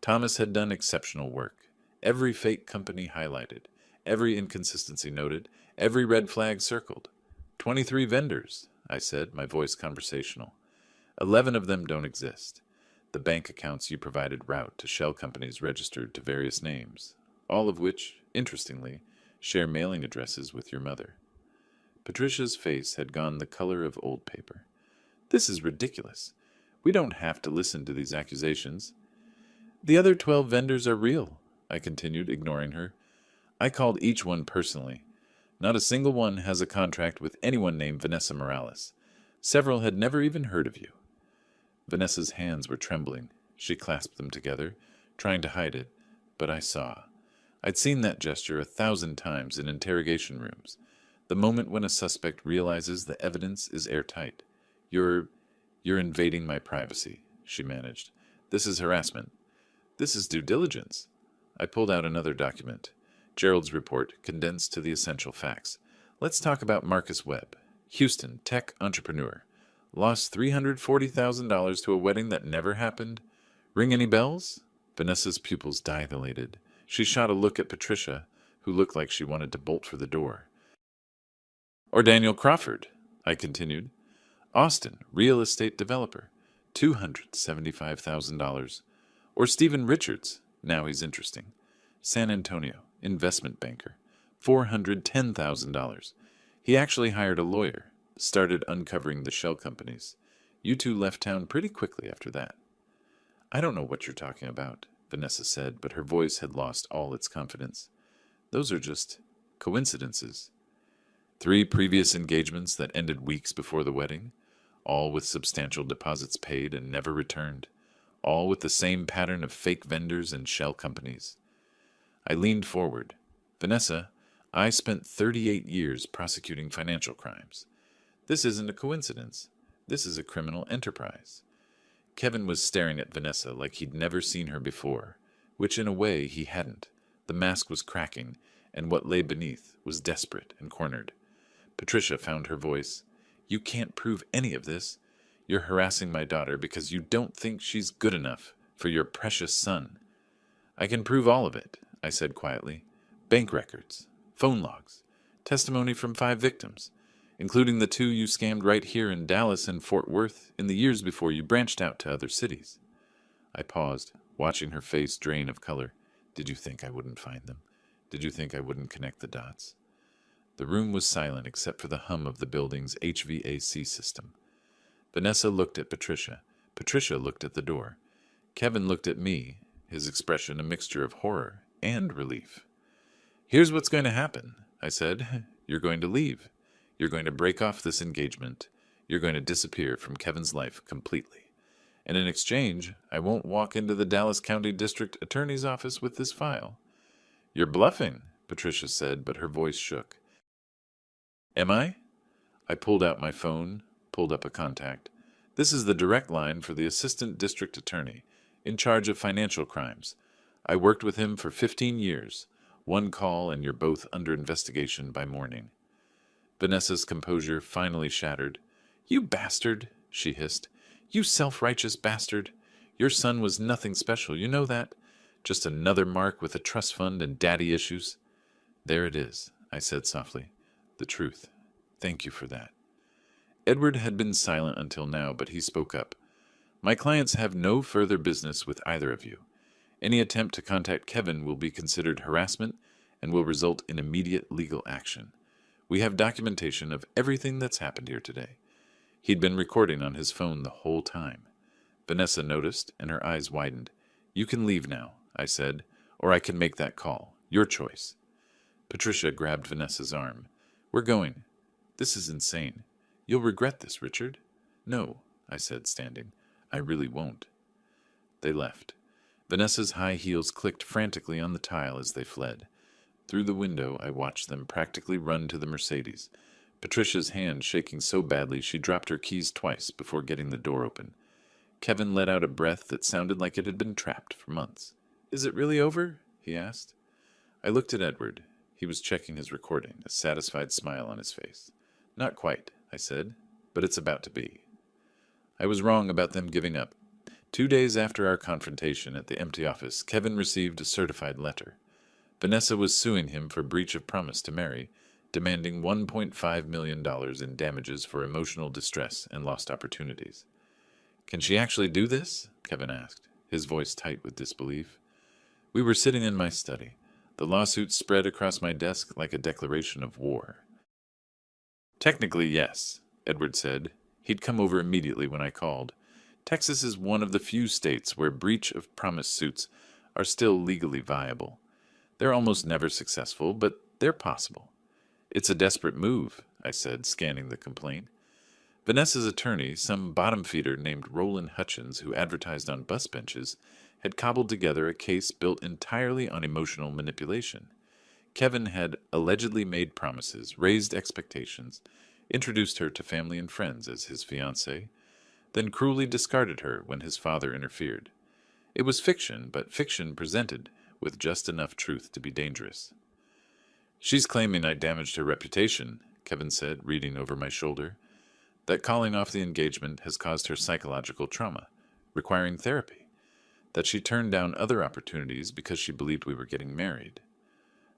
Thomas had done exceptional work. Every fake company highlighted, every inconsistency noted, every red flag circled. 23 vendors, I said, my voice conversational. 11 of them don't exist. The bank accounts you provided route to shell companies registered to various names, all of which, interestingly, share mailing addresses with your mother. Patricia's face had gone the color of old paper. This is ridiculous. We don't have to listen to these accusations. The other 12 vendors are real, I continued, ignoring her. I called each one personally. Not a single one has a contract with anyone named Vanessa Morales. Several had never even heard of you. Vanessa's hands were trembling. She clasped them together, trying to hide it, but I saw. I'd seen that gesture 1,000 times in interrogation rooms. The moment when a suspect realizes the evidence is airtight. You're invading my privacy, she managed. This is harassment. This is due diligence. I pulled out another document. Gerald's report, condensed to the essential facts. Let's talk about Marcus Webb, Houston tech entrepreneur. Lost $340,000 to a wedding that never happened. Ring any bells? Vanessa's pupils dilated. She shot a look at Patricia, who looked like she wanted to bolt for the door. Or Daniel Crawford, I continued. Austin, real estate developer, $275,000. Or Stephen Richards, now he's interesting. San Antonio, investment banker, $410,000. He actually hired a lawyer, started uncovering the shell companies. You two left town pretty quickly after that. I don't know what you're talking about, Vanessa said, but her voice had lost all its confidence. Those are just coincidences. 3 previous engagements that ended weeks before the wedding, all with substantial deposits paid and never returned, all with the same pattern of fake vendors and shell companies. I leaned forward. Vanessa, I spent 38 years prosecuting financial crimes. This isn't a coincidence. This is a criminal enterprise. Kevin was staring at Vanessa like he'd never seen her before, which in a way he hadn't. The mask was cracking, and what lay beneath was desperate and cornered. Patricia found her voice. You can't prove any of this. You're harassing my daughter because you don't think she's good enough for your precious son. I can prove all of it, I said quietly. Bank records, phone logs, testimony from 5 victims, including the 2 you scammed right here in Dallas and Fort Worth in the years before you branched out to other cities. I paused, watching her face drain of color. Did you think I wouldn't find them? Did you think I wouldn't connect the dots? The room was silent except for the hum of the building's HVAC system. Vanessa looked at Patricia. Patricia looked at the door. Kevin looked at me, his expression a mixture of horror and relief. Here's what's going to happen, I said. You're going to leave. You're going to break off this engagement. You're going to disappear from Kevin's life completely. And in exchange, I won't walk into the Dallas County District Attorney's office with this file. You're bluffing, Patricia said, but her voice shook. Am I? I pulled out my phone, pulled up a contact. This is the direct line for the Assistant District Attorney, in charge of financial crimes. I worked with him for 15 years. 1 call and you're both under investigation by morning. Vanessa's composure finally shattered. You bastard, she hissed. You self-righteous bastard. Your son was nothing special, you know that? Just another mark with a trust fund and daddy issues. There it is, I said softly. The truth. Thank you for that. Edward had been silent until now, but he spoke up. My clients have no further business with either of you. Any attempt to contact Kevin will be considered harassment and will result in immediate legal action. We have documentation of everything that's happened here today. He'd been recording on his phone the whole time. Vanessa noticed, and her eyes widened. You can leave now, I said, or I can make that call. Your choice. Patricia grabbed Vanessa's arm. We're going. This is insane. You'll regret this, Richard. No, I said, standing. I really won't. They left. Vanessa's high heels clicked frantically on the tile as they fled. Through the window, I watched them practically run to the Mercedes, Patricia's hand shaking so badly she dropped her keys twice before getting the door open. Kevin let out a breath that sounded like it had been trapped for months. "Is it really over?" he asked. I looked at Edward. He was checking his recording, a satisfied smile on his face. "Not quite," I said, "but it's about to be." I was wrong about them giving up. 2 days after our confrontation at the empty office, Kevin received a certified letter. Vanessa was suing him for breach of promise to marry, demanding $1.5 million in damages for emotional distress and lost opportunities. "Can she actually do this?" Kevin asked, his voice tight with disbelief. We were sitting in my study. The lawsuit spread across my desk like a declaration of war. "Technically, yes," Edward said. He'd come over immediately when I called. "Texas is one of the few states where breach of promise suits are still legally viable. They're almost never successful, but they're possible." "It's a desperate move," I said, scanning the complaint. Vanessa's attorney, some bottom feeder named Roland Hutchins who advertised on bus benches, had cobbled together a case built entirely on emotional manipulation. Kevin had allegedly made promises, raised expectations, introduced her to family and friends as his fiancée, then cruelly discarded her when his father interfered. It was fiction, but fiction presented with just enough truth to be dangerous. "She's claiming I damaged her reputation," Kevin said, reading over my shoulder. "That calling off the engagement has caused her psychological trauma, requiring therapy. That she turned down other opportunities because she believed we were getting married."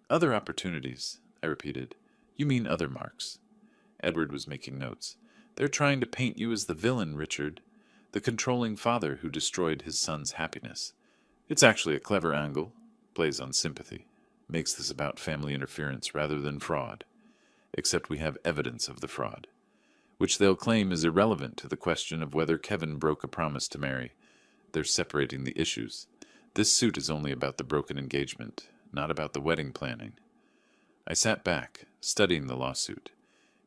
"Other opportunities," I repeated. "You mean other marks." Edward was making notes. "They're trying to paint you as the villain, Richard, the controlling father who destroyed his son's happiness. It's actually a clever angle, plays on sympathy, makes this about family interference rather than fraud. Except we have evidence of the fraud, which they'll claim is irrelevant to the question of whether Kevin broke a promise to marry. They're separating the issues. This suit is only about the broken engagement, not about the wedding planning." I sat back, studying the lawsuit.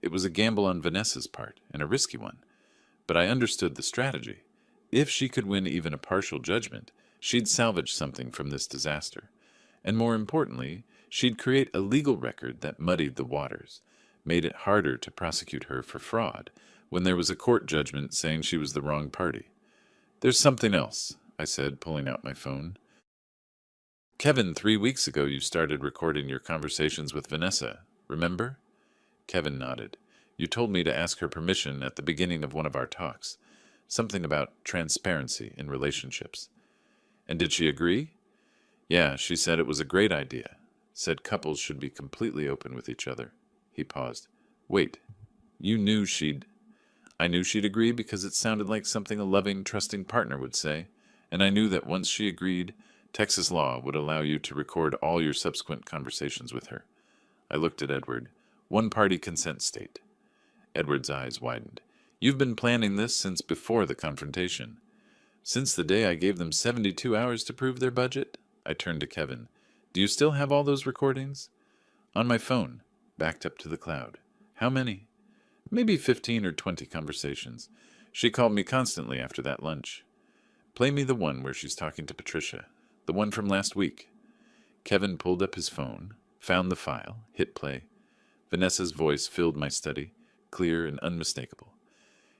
It was a gamble on Vanessa's part, and a risky one. But I understood the strategy. If she could win even a partial judgment, she'd salvage something from this disaster. And more importantly, she'd create a legal record that muddied the waters, made it harder to prosecute her for fraud when there was a court judgment saying she was the wrong party. "There's something else," I said, pulling out my phone. "Kevin, 3 weeks ago you started recording your conversations with Vanessa, remember?" Kevin nodded. "You told me to ask her permission at the beginning of one of our talks. Something about transparency in relationships." "And did she agree?" "Yeah, she said it was a great idea. Said couples should be completely open with each other." He paused. "Wait, you knew she'd—" "I knew she'd agree because it sounded like something a loving, trusting partner would say, and I knew that once she agreed, Texas law would allow you to record all your subsequent conversations with her." I looked at Edward. "One-party consent state." Edward's eyes widened. "You've been planning this since before the confrontation." "Since the day I gave them 72 hours to prove their budget?" I turned to Kevin. "Do you still have all those recordings?" "On my phone, backed up to the cloud." "How many?" "Maybe 15 or 20 conversations. She called me constantly after that lunch." "Play me the one where she's talking to Patricia. The one from last week." Kevin pulled up his phone, found the file, hit play. Vanessa's voice filled my study, clear and unmistakable.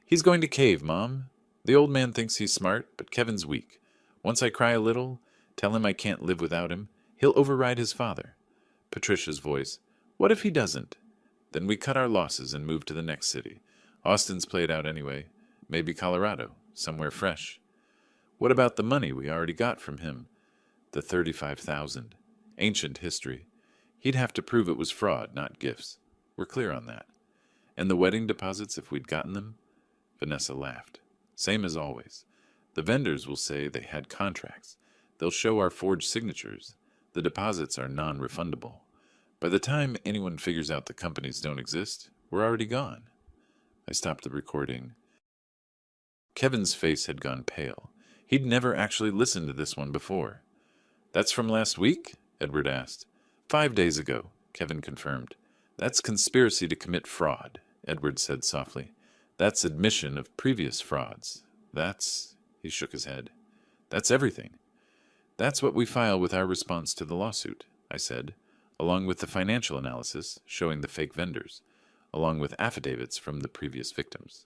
"He's going to cave, Mom. The old man thinks he's smart, but Kevin's weak. Once I cry a little, tell him I can't live without him, he'll override his father." Patricia's voice. "What if he doesn't?" "Then we cut our losses and move to the next city. Austin's played out anyway. Maybe Colorado, somewhere fresh." "What about the money we already got from him?" "The 35,000. Ancient history. He'd have to prove it was fraud, not gifts. We're clear on that." "And the wedding deposits if we'd gotten them?" Vanessa laughed. "Same as always. The vendors will say they had contracts. They'll show our forged signatures. The deposits are non-refundable. By the time anyone figures out the companies don't exist, we're already gone." I stopped the recording. Kevin's face had gone pale. He'd never actually listened to this one before. "That's from last week?" Edward asked. 5 days ago, Kevin confirmed. "That's conspiracy to commit fraud," Edward said softly. "That's admission of previous frauds. That's—" he shook his head. "That's everything." "That's what we file with our response to the lawsuit," I said. along with the financial analysis showing the fake vendors, along with affidavits from the previous victims,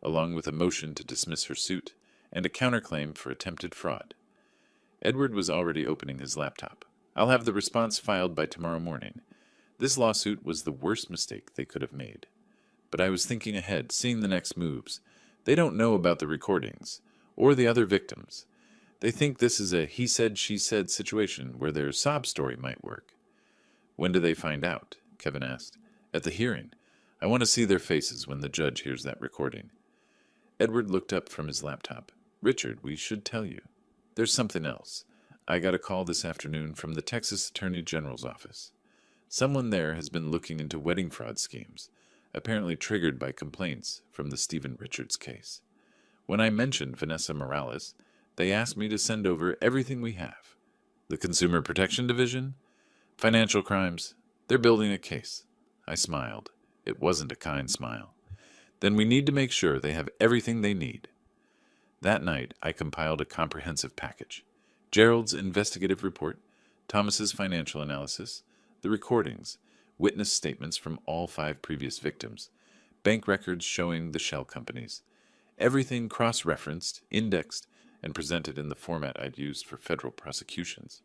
along with a motion to dismiss her suit, and a counterclaim for attempted fraud. Edward was already opening his laptop. I'll have the response filed by tomorrow morning. This lawsuit was the worst mistake they could have made. But I was thinking ahead, seeing the next moves. They don't know about the recordings, or the other victims. They think this is a he said, she said situation where their sob story might work. When do they find out? Kevin asked. At the hearing. I want to see their faces when the judge hears that recording. Edward looked up from his laptop. Richard, we should tell you. There's something else. I got a call this afternoon from the Texas Attorney General's office. Someone there has been looking into wedding fraud schemes, apparently triggered by complaints from the Stephen Richards case. When I mentioned Vanessa Morales, they asked me to send over everything we have. The Consumer Protection Division? Financial crimes? They're building a case. I smiled. It wasn't a kind smile. Then we need to make sure they have everything they need. That night, I compiled a comprehensive package. Gerald's investigative report, Thomas's financial analysis, the recordings, witness statements from all 5 previous victims, bank records showing the shell companies, everything cross-referenced, indexed, and presented in the format I'd used for federal prosecutions.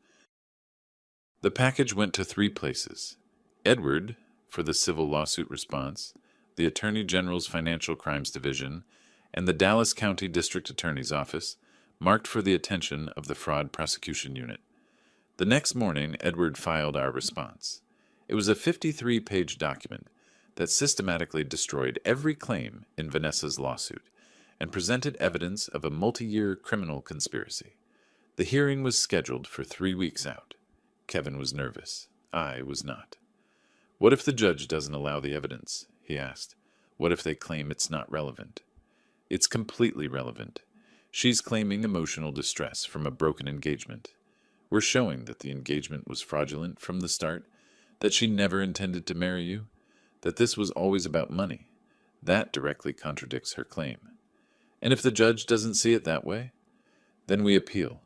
The package went to 3 places. Edward, for the civil lawsuit response, the Attorney General's Financial Crimes Division, and the Dallas County District Attorney's Office, marked for the attention of the Fraud Prosecution Unit. The next morning, Edward filed our response. It was a 53-page document that systematically destroyed every claim in Vanessa's lawsuit and presented evidence of a multi-year criminal conspiracy. The hearing was scheduled for 3 weeks out. Kevin was nervous. I was not. What if the judge doesn't allow the evidence? He asked. What if they claim it's not relevant? It's completely relevant. She's claiming emotional distress from a broken engagement. We're showing that the engagement was fraudulent from the start, that she never intended to marry you, that this was always about money. That directly contradicts her claim. And if the judge doesn't see it that way, then we appeal.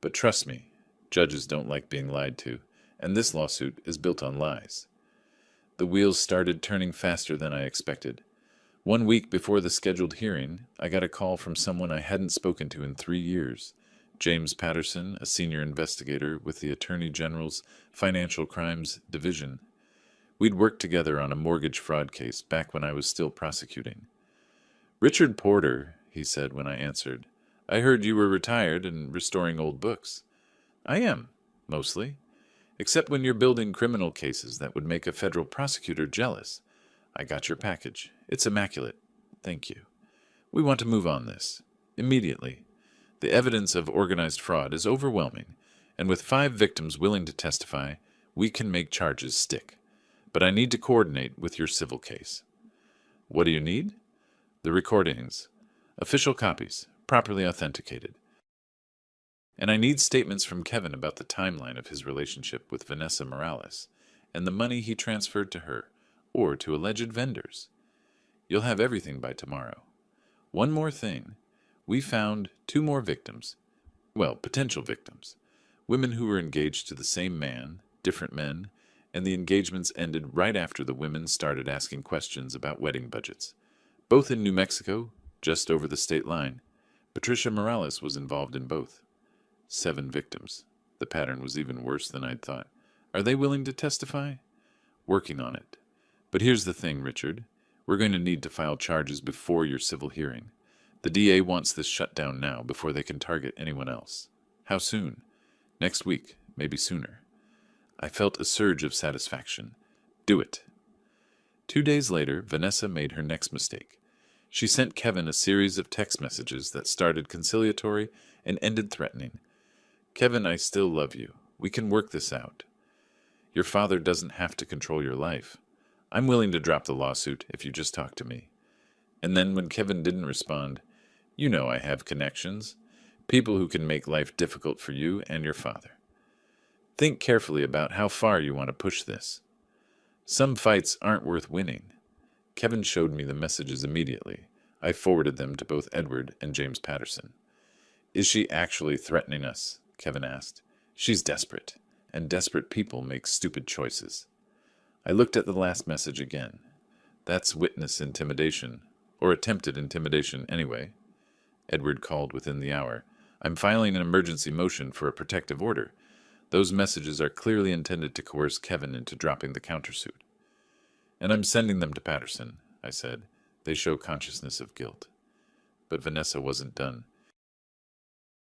But trust me, judges don't like being lied to, and this lawsuit is built on lies. The wheels started turning faster than I expected. 1 week before the scheduled hearing, I got a call from someone I hadn't spoken to in 3 years. James Patterson, a senior investigator with the Attorney General's Financial Crimes Division. We'd worked together on a mortgage fraud case back when I was still prosecuting. Richard Porter, he said when I answered. I heard you were retired and restoring old books. I am, mostly. Except when you're building criminal cases that would make a federal prosecutor jealous. I got your package. It's immaculate. Thank you. We want to move on this. Immediately. The evidence of organized fraud is overwhelming, and with 5 victims willing to testify, we can make charges stick. But I need to coordinate with your civil case. What do you need? The recordings. Official copies, properly authenticated. And I need statements from Kevin about the timeline of his relationship with Vanessa Morales and the money he transferred to her or to alleged vendors. You'll have everything by tomorrow. One more thing. We found 2 more victims. Well, potential victims. Women who were engaged to the same man, different men, and the engagements ended right after the women started asking questions about wedding budgets. Both in New Mexico, just over the state line. Patricia Morales was involved in both. 7 victims. The pattern was even worse than I'd thought. Are they willing to testify? Working on it. But here's the thing, Richard. We're going to need to file charges before your civil hearing. The DA wants this shut down now before they can target anyone else. How soon? Next week, maybe sooner. I felt a surge of satisfaction. Do it. 2 days later, Vanessa made her next mistake. She sent Kevin a series of text messages that started conciliatory and ended threatening. Kevin, I still love you. We can work this out. Your father doesn't have to control your life. I'm willing to drop the lawsuit if you just talk to me. And then when Kevin didn't respond, you know I have connections, people who can make life difficult for you and your father. Think carefully about how far you want to push this. Some fights aren't worth winning. Kevin showed me the messages immediately. I forwarded them to both Edward and James Patterson. Is she actually threatening us? Kevin asked. She's desperate. and desperate people make stupid choices. I looked at the last message again. That's witness intimidation, or attempted intimidation anyway. Edward called within the hour. I'm filing an emergency motion for a protective order. Those messages are clearly intended to coerce Kevin into dropping the countersuit. And I'm sending them to Patterson, I said. They show consciousness of guilt. But Vanessa wasn't done.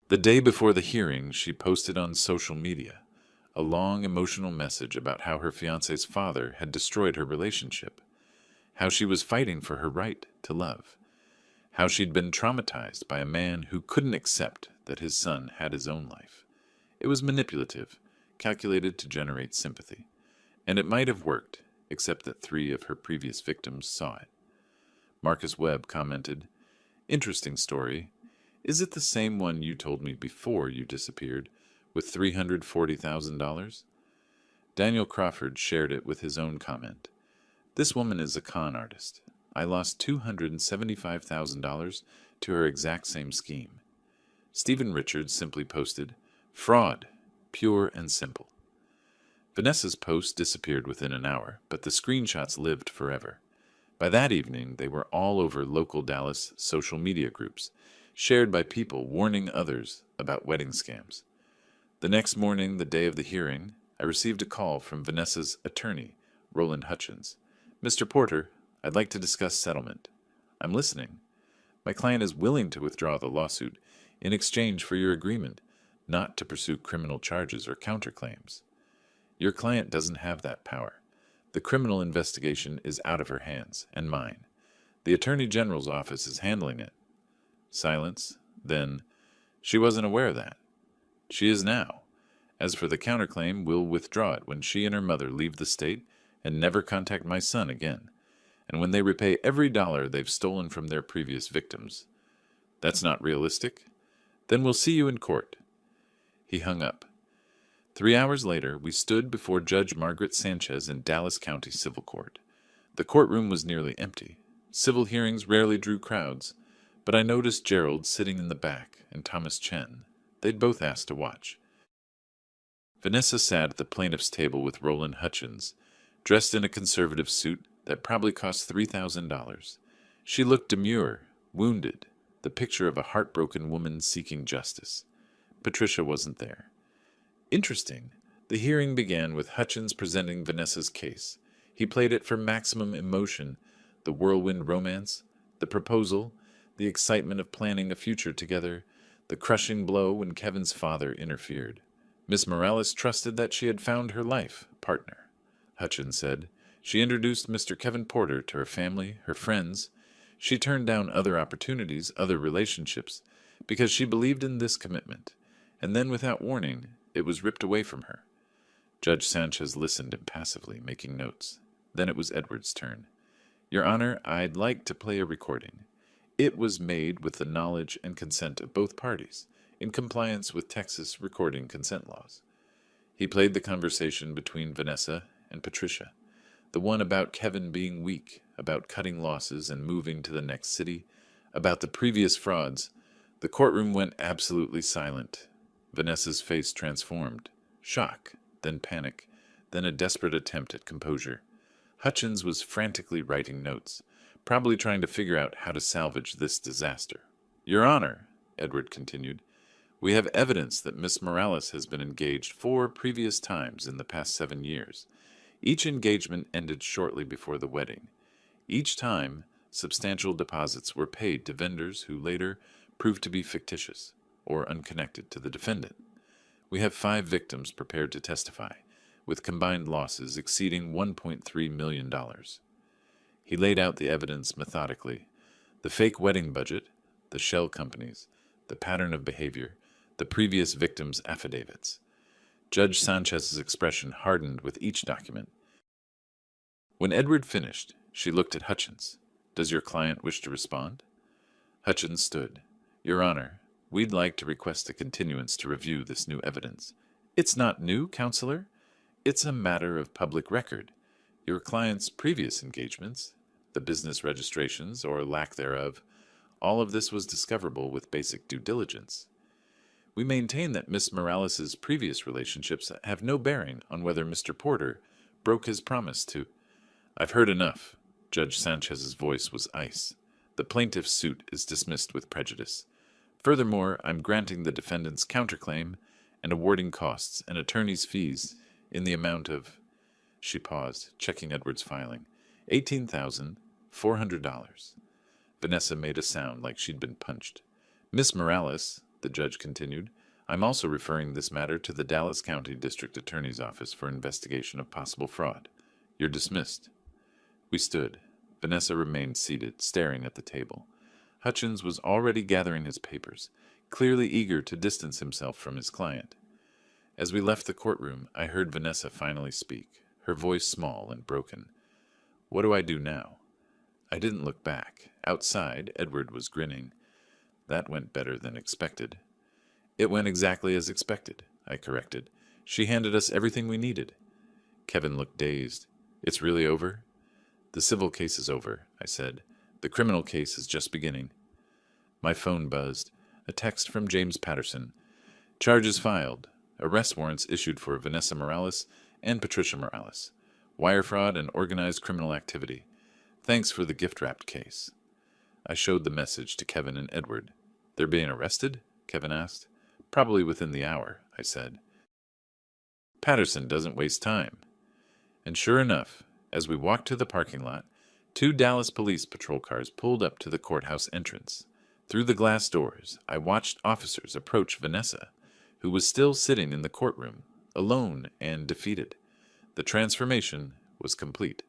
The day before the hearing, she posted on social media a long emotional message about how her fiancé's father had destroyed her relationship, how she was fighting for her right to love, how she'd been traumatized by a man who couldn't accept that his son had his own life. It was manipulative, calculated to generate sympathy, and it might have worked, except that 3 of her previous victims saw it. Marcus Webb commented, "Interesting story. Is it the same one you told me before you disappeared, with $340,000? Daniel Crawford shared it with his own comment. This woman is a con artist. I lost $275,000 to her exact same scheme. Stephen Richards simply posted, "Fraud, pure and simple." Vanessa's post disappeared within an hour, but the screenshots lived forever. By that evening, they were all over local Dallas social media groups, shared by people warning others about wedding scams. The next morning, the day of the hearing, I received a call from Vanessa's attorney, Roland Hutchins. "Mr. Porter, I'd like to discuss settlement." "I'm listening." "My client is willing to withdraw the lawsuit in exchange for your agreement not to pursue criminal charges or counterclaims." "Your client doesn't have that power. The criminal investigation is out of her hands and mine. The Attorney General's office is handling it." Silence. Then, "She wasn't aware of that." "She is now. As for the counterclaim, we'll withdraw it when she and her mother leave the state and never contact my son again, and when they repay every dollar they've stolen from their previous victims." "That's not realistic." "Then we'll see you in court." He hung up. 3 hours later, we stood before Judge Margaret Sanchez in Dallas County Civil Court. The courtroom was nearly empty. Civil hearings rarely drew crowds, but I noticed Gerald sitting in the back and Thomas Chen. They'd both asked to watch. Vanessa sat at the plaintiff's table with Roland Hutchins, dressed in a conservative suit that probably cost $3,000. She looked demure, wounded, the picture of a heartbroken woman seeking justice. Patricia wasn't there. Interesting. The hearing began with Hutchins presenting Vanessa's case. He played it for maximum emotion, the whirlwind romance, the proposal, the excitement of planning a future together, the crushing blow when Kevin's father interfered. Miss Morales trusted that she had found her life partner, Hutchins said. She introduced Mr. Kevin Porter to her family, her friends. She turned down other opportunities, other relationships, because she believed in this commitment. And then, without warning, it was ripped away from her. Judge Sanchez listened impassively, making notes. Then it was Edward's turn. "Your Honor, I'd like to play a recording. It was made with the knowledge and consent of both parties, in compliance with Texas recording consent laws." He played the conversation between Vanessa and Patricia, the one about Kevin being weak, about cutting losses and moving to the next city, about the previous frauds. The courtroom went absolutely silent. Vanessa's face transformed. Shock, then panic, then a desperate attempt at composure. Hutchins was frantically writing notes, probably trying to figure out how to salvage this disaster. "Your Honor," Edward continued, "we have evidence that Miss Morales has been engaged 4 previous times in the past 7 years. Each engagement ended shortly before the wedding. Each time, substantial deposits were paid to vendors who later proved to be fictitious or unconnected to the defendant. We have 5 victims prepared to testify, with combined losses exceeding $1.3 million. He laid out the evidence methodically. The fake wedding budget, the shell companies, the pattern of behavior, the previous victims' affidavits. Judge Sanchez's expression hardened with each document. When Edward finished, she looked at Hutchins. "Does your client wish to respond?" Hutchins stood. "Your Honor, we'd like to request a continuance to review this new evidence." "It's not new, Counselor. It's a matter of public record. Your client's previous engagements, the business registrations or lack thereof, all of this was discoverable with basic due diligence." We maintain that Miss Morales's previous relationships have no bearing on whether Mr. Porter broke his promise to. I've heard enough. Judge Sanchez's voice was ice. The plaintiff's suit is dismissed with prejudice. Furthermore, I'm granting the defendant's counterclaim and awarding costs and attorney's fees in the amount of. She paused, checking Edward's filing. $18,400. Vanessa made a sound like she'd been punched. Miss Morales, the judge continued, I'm also referring this matter to the Dallas County District Attorney's Office for investigation of possible fraud. You're dismissed. We stood. Vanessa remained seated, staring at the table. Hutchins was already gathering his papers, clearly eager to distance himself from his client. As we left the courtroom, I heard Vanessa finally speak, her voice small and broken. What do I do now? I didn't look back. Outside, Edward was grinning. That went better than expected. It went exactly as expected, I corrected. She handed us everything we needed. Kevin looked dazed. It's really over? The civil case is over, I said. The criminal case is just beginning. My phone buzzed. A text from James Patterson. Charges filed. Arrest warrants issued for Vanessa Morales and Patricia Morales. Wire fraud and organized criminal activity. Thanks for the gift-wrapped case. I showed the message to Kevin and Edward. They're being arrested? Kevin asked. Probably within the hour, I said. Patterson doesn't waste time. And sure enough, as we walked to the parking lot, 2 Dallas police patrol cars pulled up to the courthouse entrance. Through the glass doors, I watched officers approach Vanessa, who was still sitting in the courtroom, alone and defeated. The transformation was complete,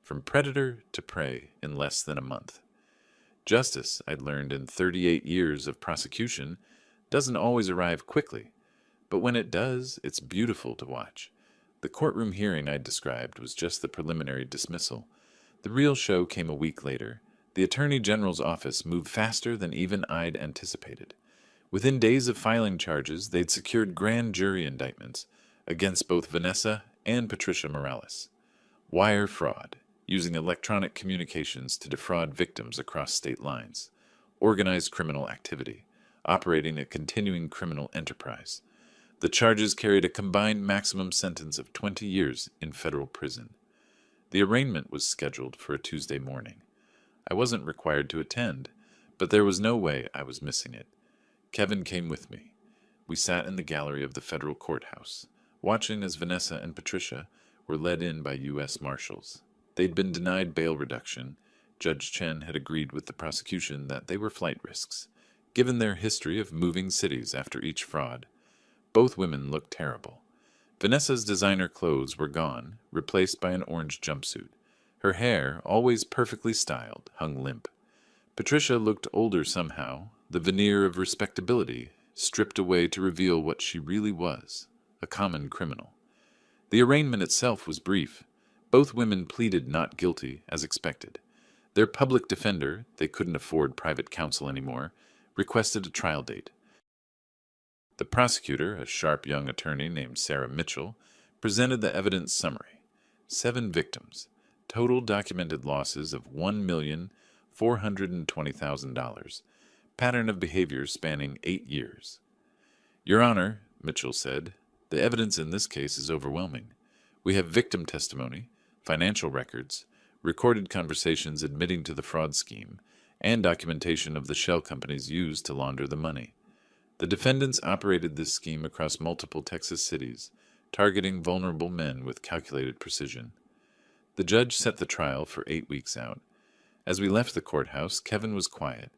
from predator to prey in less than a month. Justice, I'd learned in 38 years of prosecution, doesn't always arrive quickly, but when it does, it's beautiful to watch. The courtroom hearing I described was just the preliminary dismissal. The real show came a week later. The Attorney General's office moved faster than even I'd anticipated. Within days of filing charges, they'd secured grand jury indictments against both Vanessa and Patricia Morales. Wire fraud, using electronic communications to defraud victims across state lines. Organized criminal activity, operating a continuing criminal enterprise. The charges carried a combined maximum sentence of 20 years in federal prison. The arraignment was scheduled for a Tuesday morning. I wasn't required to attend, but there was no way I was missing it. Kevin came with me. We sat in the gallery of the federal courthouse, watching as Vanessa and Patricia were led in by U.S. Marshals. They'd been denied bail reduction. Judge Chen had agreed with the prosecution that they were flight risks, given their history of moving cities after each fraud. Both women looked terrible. Vanessa's designer clothes were gone, replaced by an orange jumpsuit. Her hair, always perfectly styled, hung limp. Patricia looked older somehow, the veneer of respectability stripped away to reveal what she really was, a common criminal. The arraignment itself was brief. Both women pleaded not guilty, as expected. Their public defender, they couldn't afford private counsel anymore, requested a trial date. The prosecutor, a sharp young attorney named Sarah Mitchell, presented the evidence summary. 7 victims, total documented losses of $1,420,000, pattern of behavior spanning 8 years. Your Honor, Mitchell said, the evidence in this case is overwhelming. We have victim testimony, financial records, recorded conversations admitting to the fraud scheme, and documentation of the shell companies used to launder the money. The defendants operated this scheme across multiple Texas cities, targeting vulnerable men with calculated precision. The judge set the trial for 8 weeks out. As we left the courthouse, Kevin was quiet.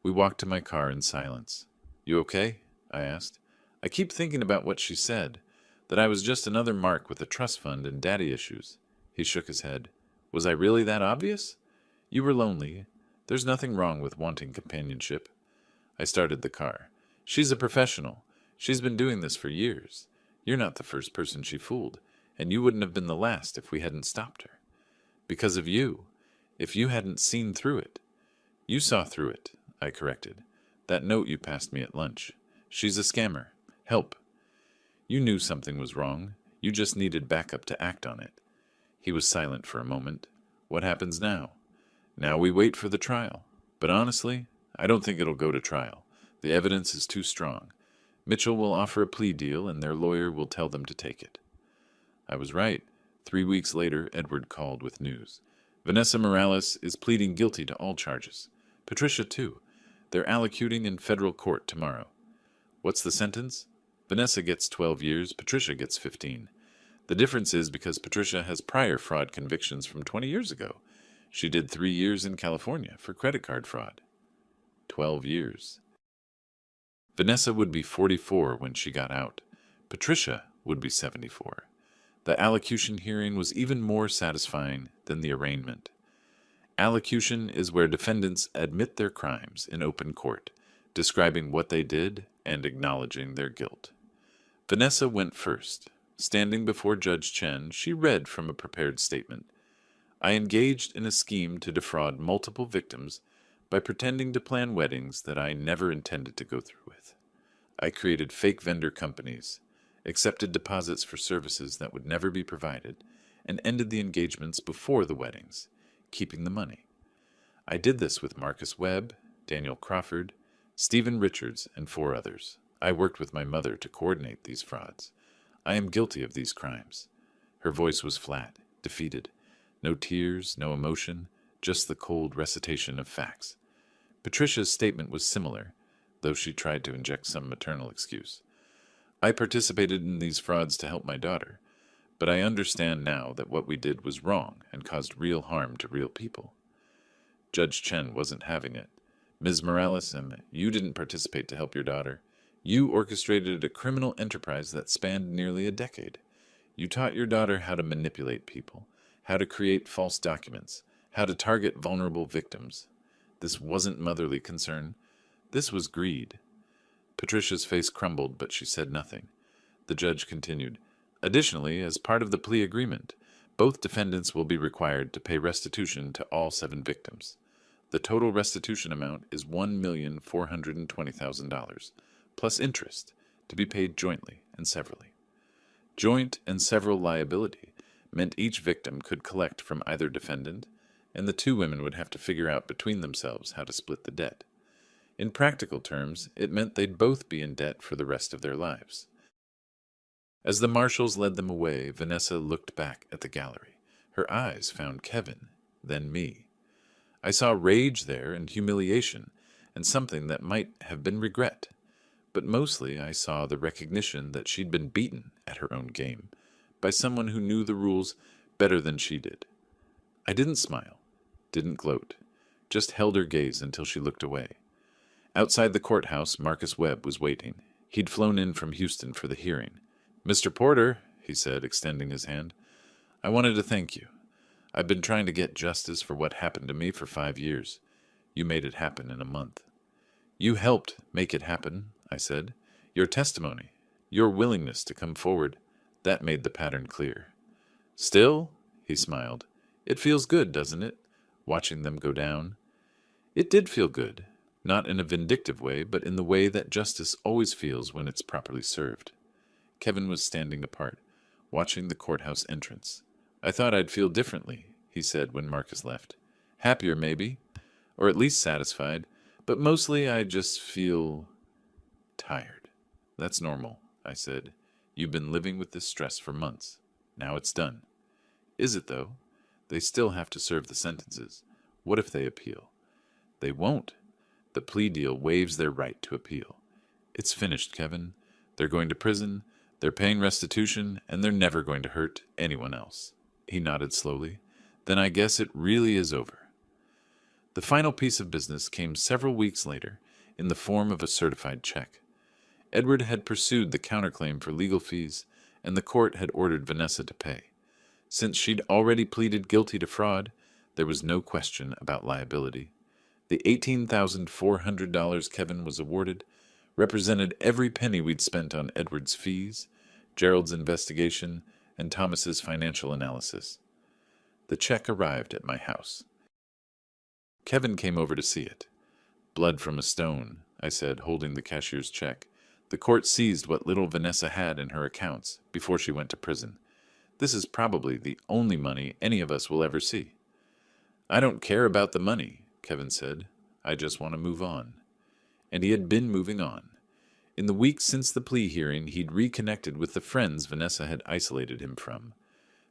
We walked to my car in silence. You okay? I asked. I keep thinking about what she said, that I was just another mark with a trust fund and daddy issues. He shook his head. Was I really that obvious? You were lonely. There's nothing wrong with wanting companionship. I started the car. She's a professional. She's been doing this for years. You're not the first person she fooled, and you wouldn't have been the last if we hadn't stopped her. Because of you. If you hadn't seen through it. You saw through it, I corrected. That note you passed me at lunch. She's a scammer. Help. You knew something was wrong. You just needed backup to act on it. He was silent for a moment. What happens now? Now we wait for the trial. But honestly, I don't think it'll go to trial. The evidence is too strong. Mitchell will offer a plea deal, and their lawyer will tell them to take it. I was right. 3 weeks later, Edward called with news. Vanessa Morales is pleading guilty to all charges. Patricia, too. They're allocuting in federal court tomorrow. What's the sentence? Vanessa gets 12 years, Patricia gets 15. The difference is because Patricia has prior fraud convictions from 20 years ago. She did 3 years in California for credit card fraud. 12 years. Vanessa would be 44 when she got out. Patricia would be 74. The allocution hearing was even more satisfying than the arraignment. Allocution is where defendants admit their crimes in open court, describing what they did and acknowledging their guilt. Vanessa went first. Standing before Judge Chen, she read from a prepared statement. I engaged in a scheme to defraud multiple victims by pretending to plan weddings that I never intended to go through with. I created fake vendor companies, accepted deposits for services that would never be provided, and ended the engagements before the weddings, keeping the money. I did this with Marcus Webb, Daniel Crawford, Stephen Richards, and 4 others. I worked with my mother to coordinate these frauds. I am guilty of these crimes. Her voice was flat, defeated. No tears, no emotion, just the cold recitation of facts. Patricia's statement was similar, though she tried to inject some maternal excuse. I participated in these frauds to help my daughter, but I understand now that what we did was wrong and caused real harm to real people. Judge Chen wasn't having it. Ms. Morales, you didn't participate to help your daughter. You orchestrated a criminal enterprise that spanned nearly a decade. You taught your daughter how to manipulate people, how to create false documents, how to target vulnerable victims. This wasn't motherly concern. This was greed. Patricia's face crumbled, but she said nothing. The judge continued. Additionally, as part of the plea agreement, both defendants will be required to pay restitution to all 7 victims. The total restitution amount is $1,420,000, plus interest, to be paid jointly and severally. Joint and several liability meant each victim could collect from either defendant, and the 2 women would have to figure out between themselves how to split the debt. In practical terms, it meant they'd both be in debt for the rest of their lives. As the marshals led them away, Vanessa looked back at the gallery. Her eyes found Kevin, then me. I saw rage there and humiliation, and something that might have been regret. But mostly I saw the recognition that she'd been beaten at her own game by someone who knew the rules better than she did. I didn't smile, didn't gloat, just held her gaze until she looked away. Outside the courthouse, Marcus Webb was waiting. He'd flown in from Houston for the hearing. Mr. Porter, he said, extending his hand, I wanted to thank you. I've been trying to get justice for what happened to me for 5 years. You made it happen in a month. You helped make it happen, I said. Your testimony, your willingness to come forward, that made the pattern clear. Still, he smiled, it feels good, doesn't it, watching them go down? It did feel good, not in a vindictive way, but in the way that justice always feels when it's properly served. Kevin was standing apart, watching the courthouse entrance. I thought I'd feel differently, he said when Marcus left. Happier, maybe, or at least satisfied, but mostly I just feel tired. That's normal, I said. You've been living with this stress for months. Now it's done. Is it, though? They still have to serve the sentences. What if they appeal? They won't. The plea deal waives their right to appeal. It's finished, Kevin. They're going to prison, they're paying restitution, and they're never going to hurt anyone else. He nodded slowly. Then I guess it really is over. The final piece of business came several weeks later in the form of a certified check. Edward had pursued the counterclaim for legal fees, and the court had ordered Vanessa to pay. Since she'd already pleaded guilty to fraud, there was no question about liability. The $18,400 Kevin was awarded represented every penny we'd spent on Edward's fees, Gerald's investigation, and Thomas's financial analysis. The check arrived at my house. Kevin came over to see it. Blood from a stone, I said, holding the cashier's check. The court seized what little Vanessa had in her accounts before she went to prison. This is probably the only money any of us will ever see. I don't care about the money, Kevin said. I just want to move on. And he had been moving on. In the weeks since the plea hearing, he'd reconnected with the friends Vanessa had isolated him from,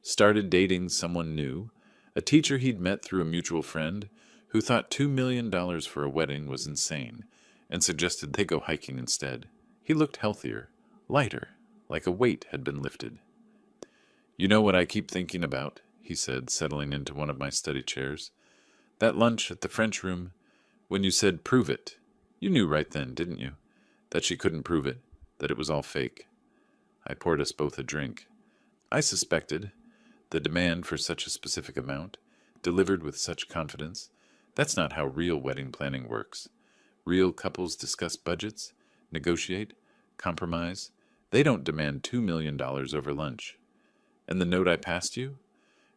started dating someone new, a teacher he'd met through a mutual friend who thought $2 million for a wedding was insane and suggested they go hiking instead. He looked healthier, lighter, like a weight had been lifted. "You know what I keep thinking about," he said, settling into one of my study chairs. "That lunch at the French room, when you said, 'Prove it.' You knew right then, didn't you? That she couldn't prove it, that it was all fake." I poured us both a drink. I suspected. The demand for such a specific amount, delivered with such confidence, that's not how real wedding planning works. Real couples discuss budgets, negotiate, compromise. They don't demand $2 million over lunch. And the note I passed you?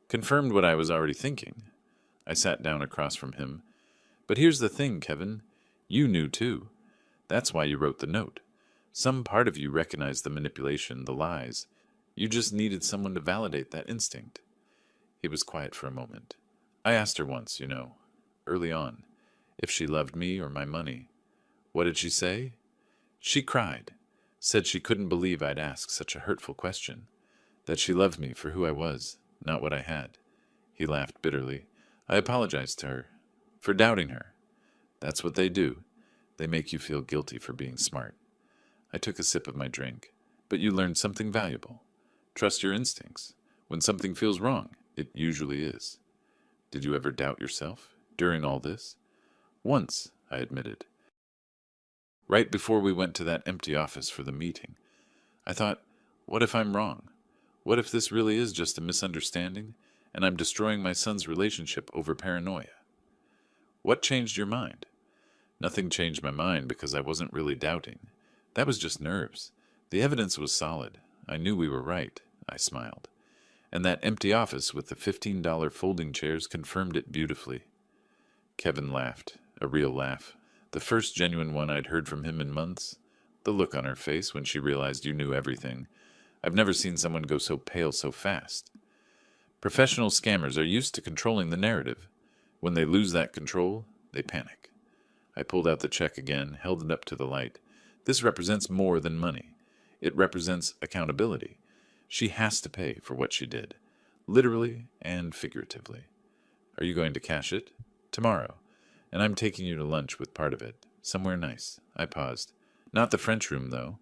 Confirmed what I was already thinking. I sat down across from him. "But here's the thing, Kevin. You knew too. That's why you wrote the note. Some part of you recognized the manipulation, the lies. You just needed someone to validate that instinct." He was quiet for a moment. "I asked her once, early on, if she loved me or my money. What did she say? She cried. Said she couldn't believe I'd ask such a hurtful question. That she loved me for who I was, not what I had." He laughed bitterly. "I apologized to her. For doubting her. That's what they do. They make you feel guilty for being smart." I took a sip of my drink. "But you learned something valuable. Trust your instincts. When something feels wrong, it usually is." "Did you ever doubt yourself during all this?" "Once," I admitted. "Right before we went to that empty office for the meeting. I thought, what if I'm wrong? What if this really is just a misunderstanding, and I'm destroying my son's relationship over paranoia?" "What changed your mind?" "Nothing changed my mind because I wasn't really doubting. That was just nerves. The evidence was solid. I knew we were right." I smiled. "And that empty office with the $15 folding chairs confirmed it beautifully." Kevin laughed, a real laugh, the first genuine one I'd heard from him in months. The look on her face when she realized you knew everything. I've never seen someone go so pale so fast. Professional scammers are used to controlling the narrative. When they lose that control, they panic. I pulled out the check again, held it up to the light. This represents more than money. It represents accountability. She has to pay for what she did, literally and figuratively. "Are you going to cash it?" "Tomorrow. And I'm taking you to lunch with part of it. Somewhere nice." I paused. "Not the French room, though.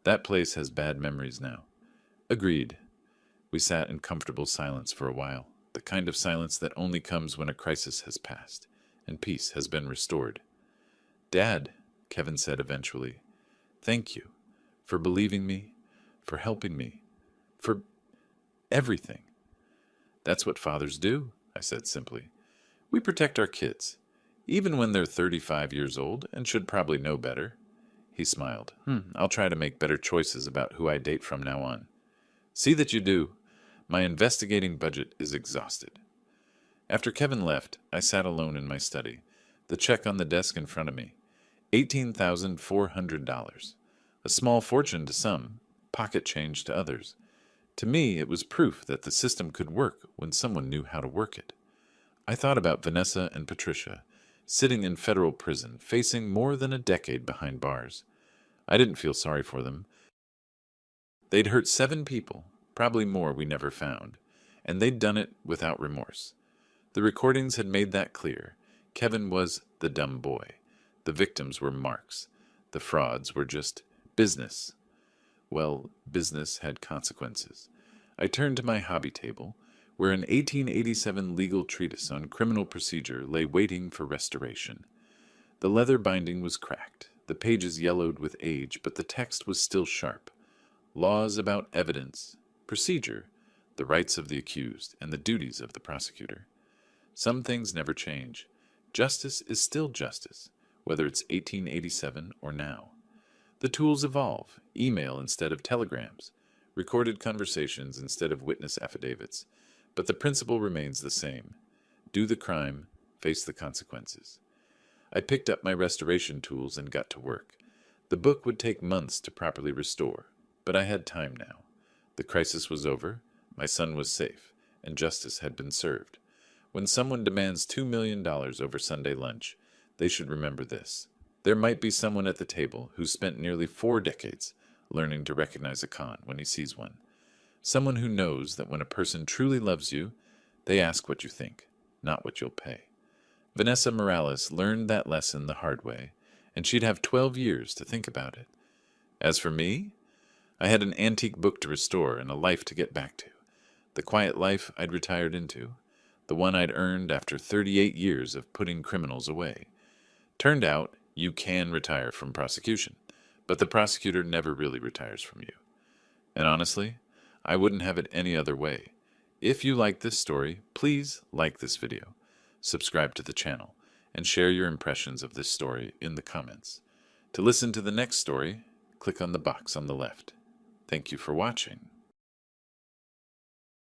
That place has bad memories now." "Agreed." We sat in comfortable silence for a while, the kind of silence that only comes when a crisis has passed and peace has been restored. "Dad," Kevin said eventually, "thank you for believing me, for helping me, for everything." "That's what fathers do," I said simply. "We protect our kids, even when they're 35 years old and should probably know better." He smiled. I'll try to make better choices about who I date from now on." "See that you do. My investigating budget is exhausted." After Kevin left, I sat alone in my study, the check on the desk in front of me. $18,400. A small fortune to some, pocket change to others. To me, it was proof that the system could work when someone knew how to work it. I thought about Vanessa and Patricia, sitting in federal prison, facing more than a decade behind bars. I didn't feel sorry for them. They'd hurt 7 people, probably more we never found, and they'd done it without remorse. The recordings had made that clear. Kevin was the dumb boy. The victims were marks. The frauds were just business. Well, business had consequences. I turned to my hobby table, where an 1887 legal treatise on criminal procedure lay waiting for restoration. The leather binding was cracked, the pages yellowed with age, but the text was still sharp. Laws about evidence, procedure, the rights of the accused, and the duties of the prosecutor. Some things never change. Justice is still justice, whether it's 1887 or now. The tools evolve, email instead of telegrams, recorded conversations instead of witness affidavits, but the principle remains the same. Do the crime, face the consequences. I picked up my restoration tools and got to work. The book would take months to properly restore, but I had time now. The crisis was over, my son was safe, and justice had been served. When someone demands $2 million over Sunday lunch, they should remember this. There might be someone at the table who spent nearly 4 decades learning to recognize a con when he sees one. Someone who knows that when a person truly loves you, they ask what you think, not what you'll pay. Vanessa Morales learned that lesson the hard way, and she'd have 12 years to think about it. As for me, I had an antique book to restore and a life to get back to. The quiet life I'd retired into, the one I'd earned after 38 years of putting criminals away. Turned out, you can retire from prosecution, but the prosecutor never really retires from you. And honestly, I wouldn't have it any other way. If you like this story, please like this video, subscribe to the channel, and share your impressions of this story in the comments. To listen to the next story, click on the box on the left. Thank you for watching.